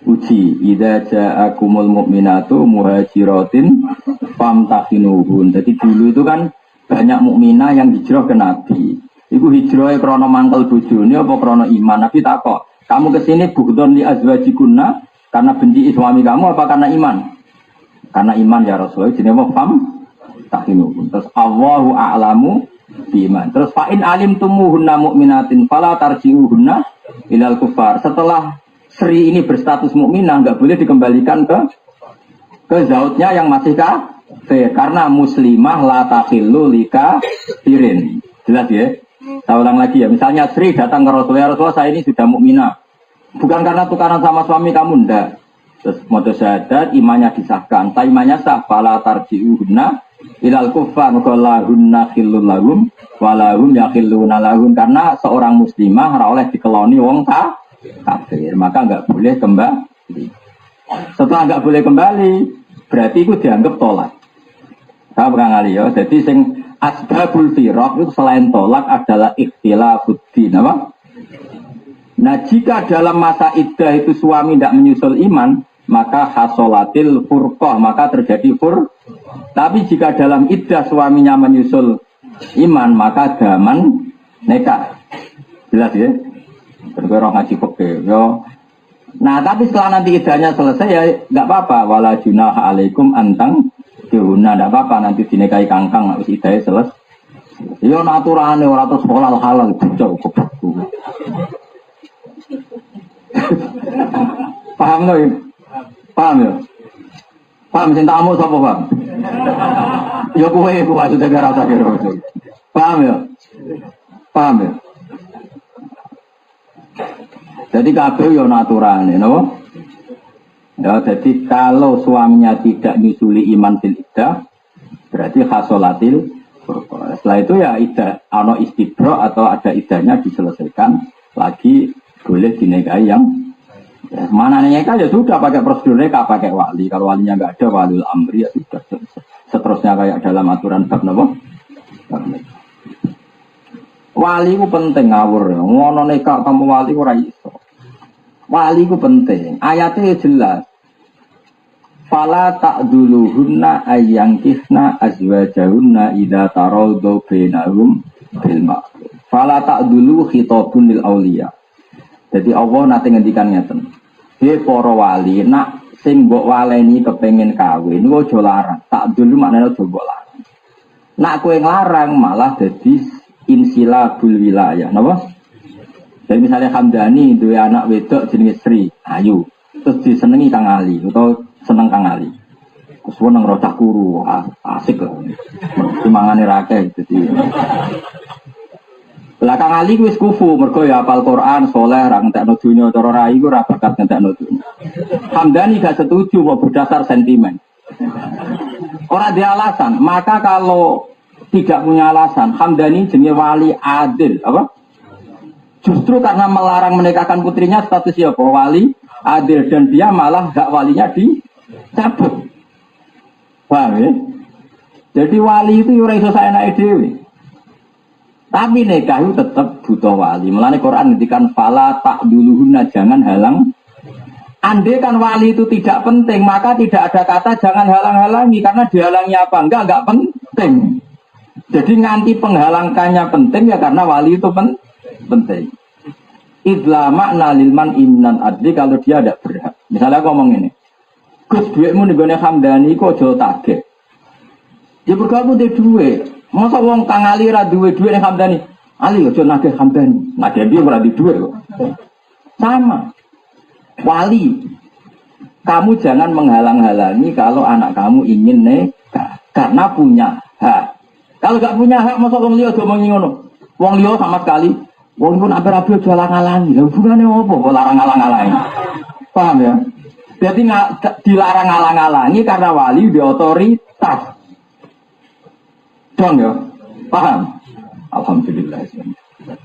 A: uji. Idza ja'akumul mu'minatu muhajiratin famtahinuhun. Jadi dulu itu kan banyak mukminah yang hijrah ke Nabi. Iku hijrahnya krono mangkel bojone apa krono iman. Nabi takok, kamu kesini bughdon li azwajikunna karena benci suami kamu apa karena iman? Karena iman ya Rasulullah. Jenenge fam tahinu. Terus Allahu a'lamu iman. Terus fa'in alim tumuhunna mu'minatin fala tarji'uhunna ilal kufar. Setelah Sri ini berstatus mukminah nggak boleh dikembalikan ke zautnya yang masih kafir karena muslimah la takhillu lika firin. Jelas ya? Saya ulang lagi ya. Misalnya Sri datang ke Rasulullah, Rasulullah saya ini sudah mukminah. Bukan karena tukaran sama suami kamu ndak. Terus moto syahadat imannya disahkan. Ta imannya sah fala tarji'uhunna ilal kufar lahunna khillul lahum walahum yakhilluna lahum karena seorang muslimah ora oleh dikeloni wong kafir maka enggak boleh kembali. Setelah enggak boleh kembali berarti itu dianggap tolak. Saya pernah ngali ya. Jadi sing asbabul firaq itu selain tolak adalah ikhtilafud din apa? Nah jika dalam masa iddah itu suami tidak menyusul iman maka hasolatil furqah maka terjadi tapi jika dalam iddah suaminya menyusul iman maka daman nikah. Jelas ya? Berkurang ngaji fikih yo. Nah tapi setelah nanti iddahnya selesai ya nggak apa-apa wala junaha alaikum antang dihuna nggak apa-apa nanti dinikahi kangkang habis iddahnya selesai. Yo naturane ora terus halal halal cukup. Paham loh? Paham ya? Paham cintamu sapa Bang? Ya kowe maksudnya gak rasa kira. Paham ya? Paham ya? Jadi kabeh yo naturane, napa? Ya, jadi kalau suaminya tidak nyusuli iman fil iddah, berarti khasolatil furqah. Setelah itu ya iddah ana istibra atau ada iddahnya diselesaikan lagi boleh dinikahi yang ya, mana nikah ya sudah pakai prosedur nikah pakai wali. Kalau walinya nggak ada waliul amri ya sudah. Seterusnya kayak dalam aturan bab napa? Wali ku penting ngawur. Ngono nikah tanpa wali ora iso. Wali ku penting. Ayatnya jelas. Fala ta'duluhunna ayyangkihna azwajahunna idza taraddu bainahum bil ma'ruf. Fala ta'dulu khitabun lil auliya. Jadi Allah nanti ngendikan ngeten. He para wali nak sing mbok waleni kepengin kawin niku aja larang. Ta'dulu maknane aja mbok larang. Nak kowe nglarang malah dadi insilabul wilayah. Napa? Jadi misalnya Hamdani duwe anak wedok jenenge Sri, ayu. Terus disenengi Kang Ali utawa seneng Kang Ali. Terus seneng rocah kuru, asik kok. Timangane rakeh dadi. Lah Kang Ali wis kufu mergo ya hafal Quran, saleh, ra ngentekno donya cara rai iku ora bakat ngentekno donya. Hamdani gak setuju kok berdasar sentimen. Ora ada alasan, maka kalau tidak punya alasan, Hamdani jenenge wali adil, apa? Justru karena melarang menikahkan putrinya statusnya apa? Wali adil dan dia malah gak walinya dicabut. Paham ya? Jadi wali itu ora iso saenake dhewe. Tapi nikah itu tetap butuh wali. Mulane Quran ngendikan fala ta'duluhunna jangan halang. Andai kan wali itu tidak penting, maka tidak ada kata jangan halang-halangi karena dihalangi apa? Enggak penting. Jadi nganti penghalangkannya penting ya karena wali itu penting. Idla makna lilman imnan adli kalau dia tidak berhak. Misalnya aku ngomong ini, Gus duitmu nih gue Hamdani kok jauh target. Ya bergabung di duit. Masa wong Kang Ali ra duwe duit ning Hamdani. Ali ojo nagih Hamdani. Nagih dia ora di duit kok. Sama. Wali. Kamu jangan menghalang-halangi kalau anak kamu ingin nikah karena punya hak. Kalau enggak punya hak masa wong liya do mengi ngono. Wong liya sama sekali wong pun ape-ape aja halang-halangi. Lha hubungane opo kok larang halang-halangi? Paham ya? Jadi dilarang halang-halangi karena wali di otoritas. Dong ya, paham? Alhamdulillah.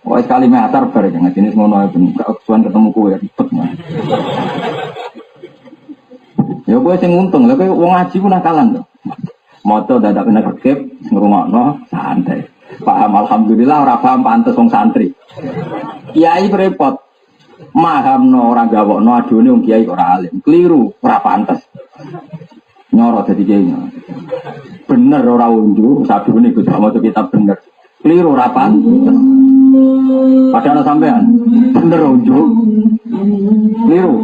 A: Wah sekali meter bareng nggak jenis ngono ya, kesuan ketemu kue ribet mah. Ya kue sing untung, lah kue wong ngaji pun nakalan tuh. Moto dadak kena kekep, ngrungokno santai. Paham alhamdulillah, ora paham pantes wong santri. Kiai repot. Mahamno ora gawokno adune wong kiai ora alim. Keliru, ora pantes. Nyoro dadi kiai. Bener ora unjuk, sabune Gus maca kitab bener. Keliru ora pantes. Padahal sampean bener unjuk. Keliru.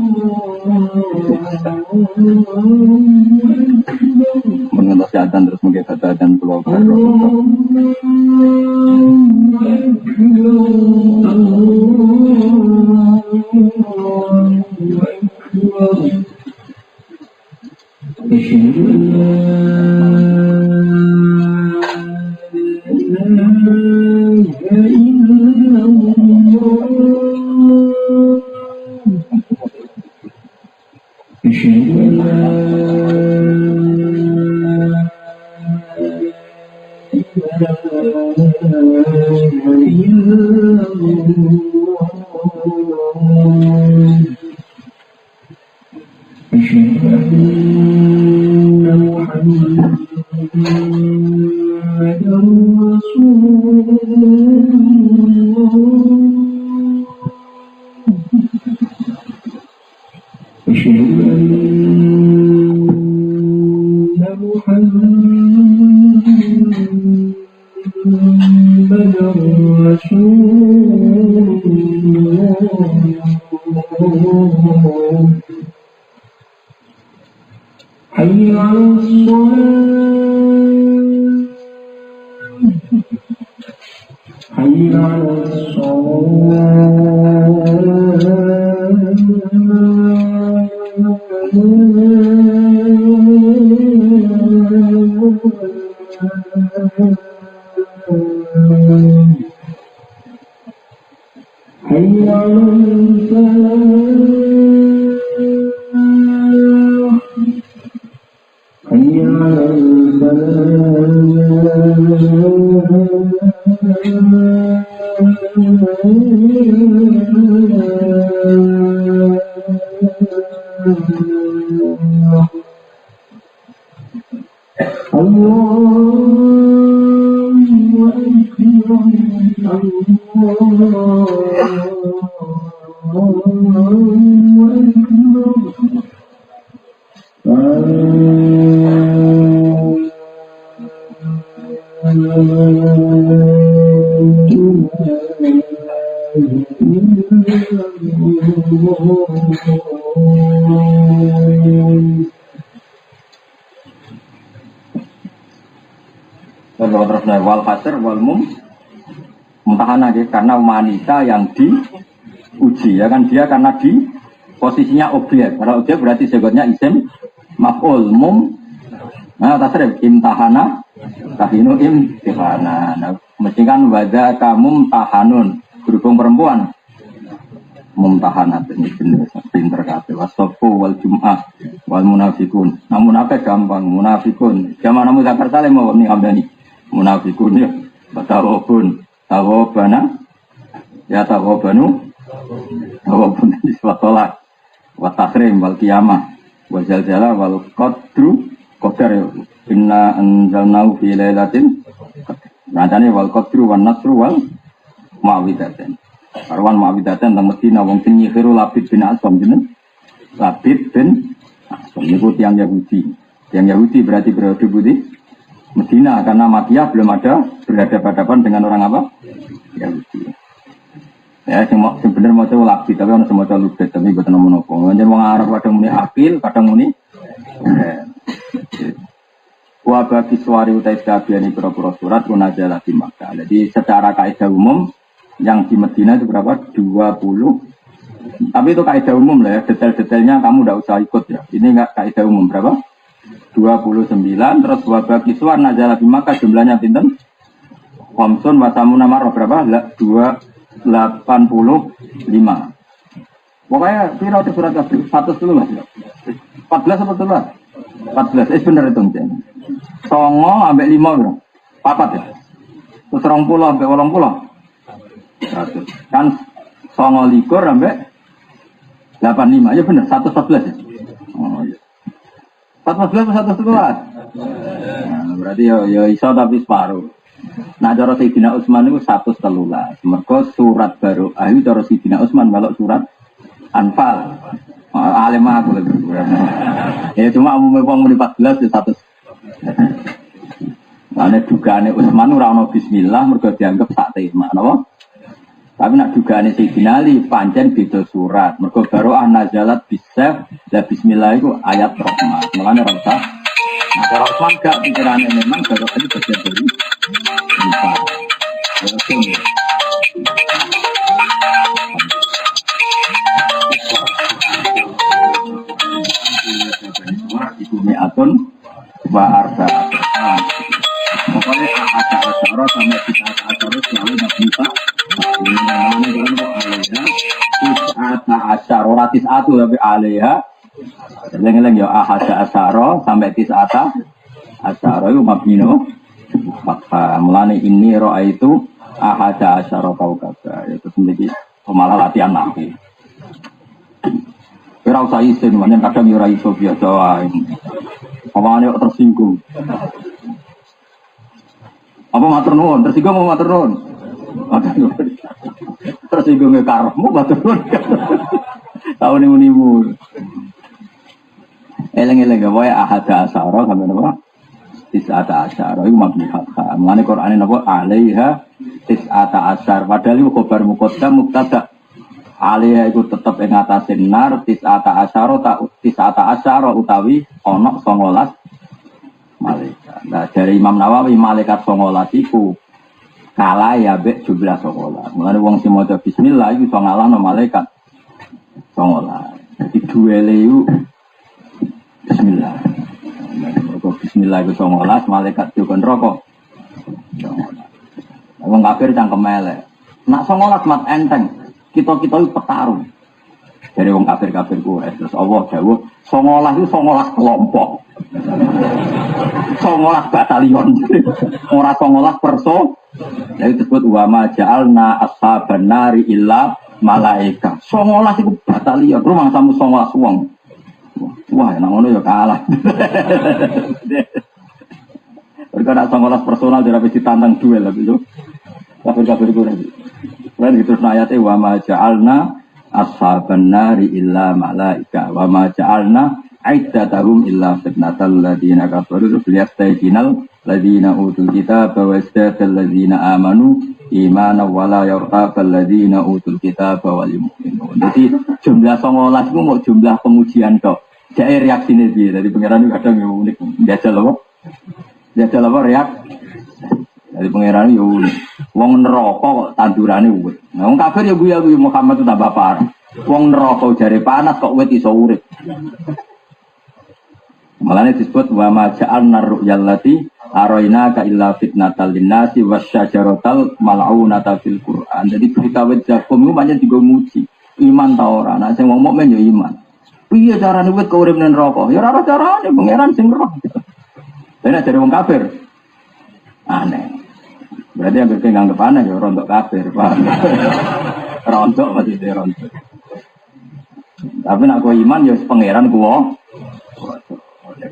A: Mengentos keadaan terus mungkin keadaan keluar. Wal fasir wal mumtahana karena wanita yang diuji ya kan dia karena di posisinya objek. Kalau objek berarti sebutnya isim maf'ul nah tasrif imtahana tahinu imtihana. Nah, mesti kan wada kamu tahanun berhubung perempuan mumtahanat ini benar pinter kabeh wasofu wal jum'ah wal munafikun. Nah munafik gampang munafikun. Zaman muzakkar salim mau ni amdani. Munafikun ya, tawabun, tawabana, ya tawabanu, tawabun di swatolah, watasrim, wal kiamah, wal jaljala, wal qadru, qadar ya, inna anzalnahu fi lailatin, nanti wal qadru, wal nasru, wal ma'widaten, karwan ma'widaten, dan Medina, wong sing nyihiru Labid bin Asam, Labid bin Asam, ini yang Yahudi berarti berada di Medina karena Makkiyah belum ada berhadapan-hadapan dengan orang apa? Yahudi. Ya, yang benar mau coba Labid, tapi orang semua coba Lubed, tapi bukan nomor nopo. Jadi orang Arab kadang muni akil, kadang muni. Wabaki suari utai kabiani pura-pura surat munajalah di Makkah. Jadi secara kaidah umum yang di Medina itu berapa? 20. Tapi itu kaidah umum lah ya. Detail-detailnya kamu tidak usah ikut ya. Ini enggak kaidah umum berapa? 29 terus wabaki suar najalah di Makkah jumlahnya pinten? Khamsun wasamuna marrah berapa? 285. Pokoknya pira di surat kabeh 100 dulu Mas. 14 apa betul? 14. Bener itu Mas. Songo ambek 5 bro. Papat ya. Terus 20 ambek 80. Kan songo likur ambek 85. Ya bener 114 ya. Oh iya. 14 atau 111. Nah, berarti ya iso tapi separuh. Nah cara Sayyidina Utsman itu 113. Mergo surat baru ayu cara Sayyidina Utsman kalau surat Anfal. Alim aku lagi. Ya cuma umumnya wong muni 14 ya 100. Mane dugaane Utsman ora ono bismillah mergo dianggap sak tema, napa? Tapi nak dugaane Sayyidina Ali pancen beda surat. Mergo baroah nazalat bisaf la bismillah itu ayat rahmat. Mulane ora usah. Nah, cara Utsman gak pikirane memang baroah itu bagian dari bisa. mi'atun wa arba'ah. Pokoknya ada acara sampai kita acara selalu bisa. Ini namanya kan kok alaiha tis'ata asyara, ora tis'atu tapi alaiha. Eleng-eleng ya ahada asyara sampai tis'ata asyara itu mabnino. Maka mulane ini roa itu ahada asyara kaukaba. Itu sendiri malah latihan nanti. Kira usah isin, makanya kadang ora iso biasa wae. Awalnya tersinggung. Apa matur nuwun? Tersinggung mau matur nuwun? Matur nuwun. Tersinggung ke karepmu matur nuwun. Tahu nimu-nimu. Eleng-eleng ya wae ahada asyara sampe napa? Tis'ata asyara iku mabni hakka. Mulane Qur'ane napa alaiha tis'ata asyar. Padahal iku khabar muqaddam mubtada. Alaiha iku tetep ing atase nar tis'ata asyara utawi ana 19 malaikat. Nah, dari Imam Nawawi malaikat 19 iku kalah ya mek jumlah 19. Mulane wong sing maca bismillah iku iso ngalahno malaikat 19. Dadi duwele iku bismillah. Bismillah itu 19 malaikat juga neraka. Wong kafir cangkem elek. Nak 19 mat enteng. Kita-kita itu petarung. Dari wong kafir-kafir kuwi terus Allah dawuh 19 itu 19 kelompok. 19 batalion. Ora 19 perso. Jadi disebut wa ma ja'alna ashaban nari illa malaika. 19 itu batalion. Rumah samu 19 wong. Wah, enak ngono ya kalah. Berkata 19 personal dari ditantang duel lagi itu. Kafir-kafir itu lagi. Lain gitu ayatnya wa ma ja'alna ashaban nari illa malaika wa ma ja'alna aiddatahum illa fitnatal ladzina kafaru liyastayqinal ladzina utul kitaba wa yazdadal ladzina amanu imana wala yartabal ladzina utul kitaba wal mu'minun. Jadi jumlah 19 itu mau jumlah pengujian tok. Jadi reaksinya dia dari pangeran itu kadang unik. Jajal apa reaksi? Dari pangeran itu unik. Wong neraka kok tandurane uwit. Nah, wong kafir ya guya Muhammad itu tambah parah. Wong neraka jare panas kok wit iso urip. Malane disebut wa ma ja'alna ru'yallati arainaka illa fitnatal linnasi wasyajaratal mal'unata fil Qur'an. Jadi berita wit zakum itu banyak digo muji. Iman ta ora? Nek sing wong mukmin ya iman. Piye carane wit kok urip nang neraka? Ya ora carane pangeran sing roh. Dene dari wong kafir. Aneh. Berarti yang berarti nganggep aneh ya rontok kafir, paham? Rontok masih dia rontok. Tapi nak kau iman ya pangeran kuwo.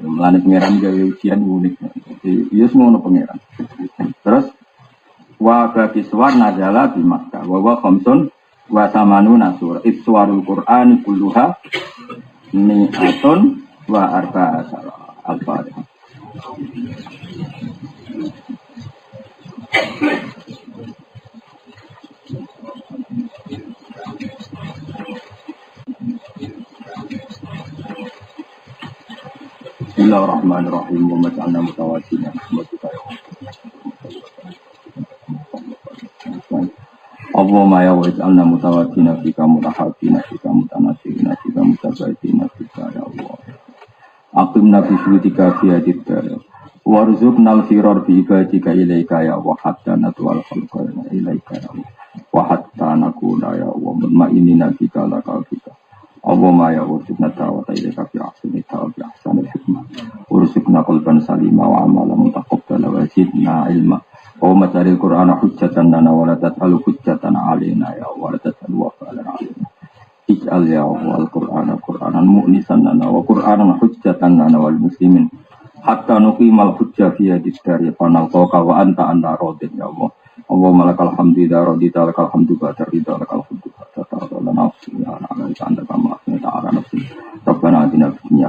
A: Melani pangeran gawe ujian unik. Jadi ya semua no pangeran. Terus wa babiswar najala di Makkah. Wa khamsun wa samanuna surah. Iswarul Qur'an kulluha mi'atun wa arba'asara. Al-Fatihah. Bismillahirrahmanirrahim. Wa maj'alna mutawassina Allahumma ya waj'alna mutawassina fika mutahabbina fika mutanasirina fika mutabaitina fika ya Allah. Aqimna bi syuhudika fi hadid-dar. Warzuqna al-firar bi ibadika ilaika ya wa hatta natwal khalqana ilaika ya wa hatta nakuna ya wa mutmainina bika laka bika. Allahumma ya warzuqna tawata ilaika fi ahsani tawbi ahsani hikmah. Warzuqna qalban salima wa amalan mutaqabbala wa zidna ilma. Wa mataril Qur'ana hujjatan lana wa la tat'alu hujjatan alaina ya wa la tat'alu wa fa'lan alaina. Ij'al ya al-Qur'ana Qur'anan mu'nisan lana wa Qur'anan hujjatan lana wal muslimin. Hatta nuqimal hujjah fi hadis-dari panal qaka wa anta anna radin ya Allah. Allahumma lakal hamdu ya radita lakal hamdu ba'da ridha lakal hamdu ba'da ta'ala nafsi ya ala anta kama ta'ala nafsi. Rabbana atina fid dunya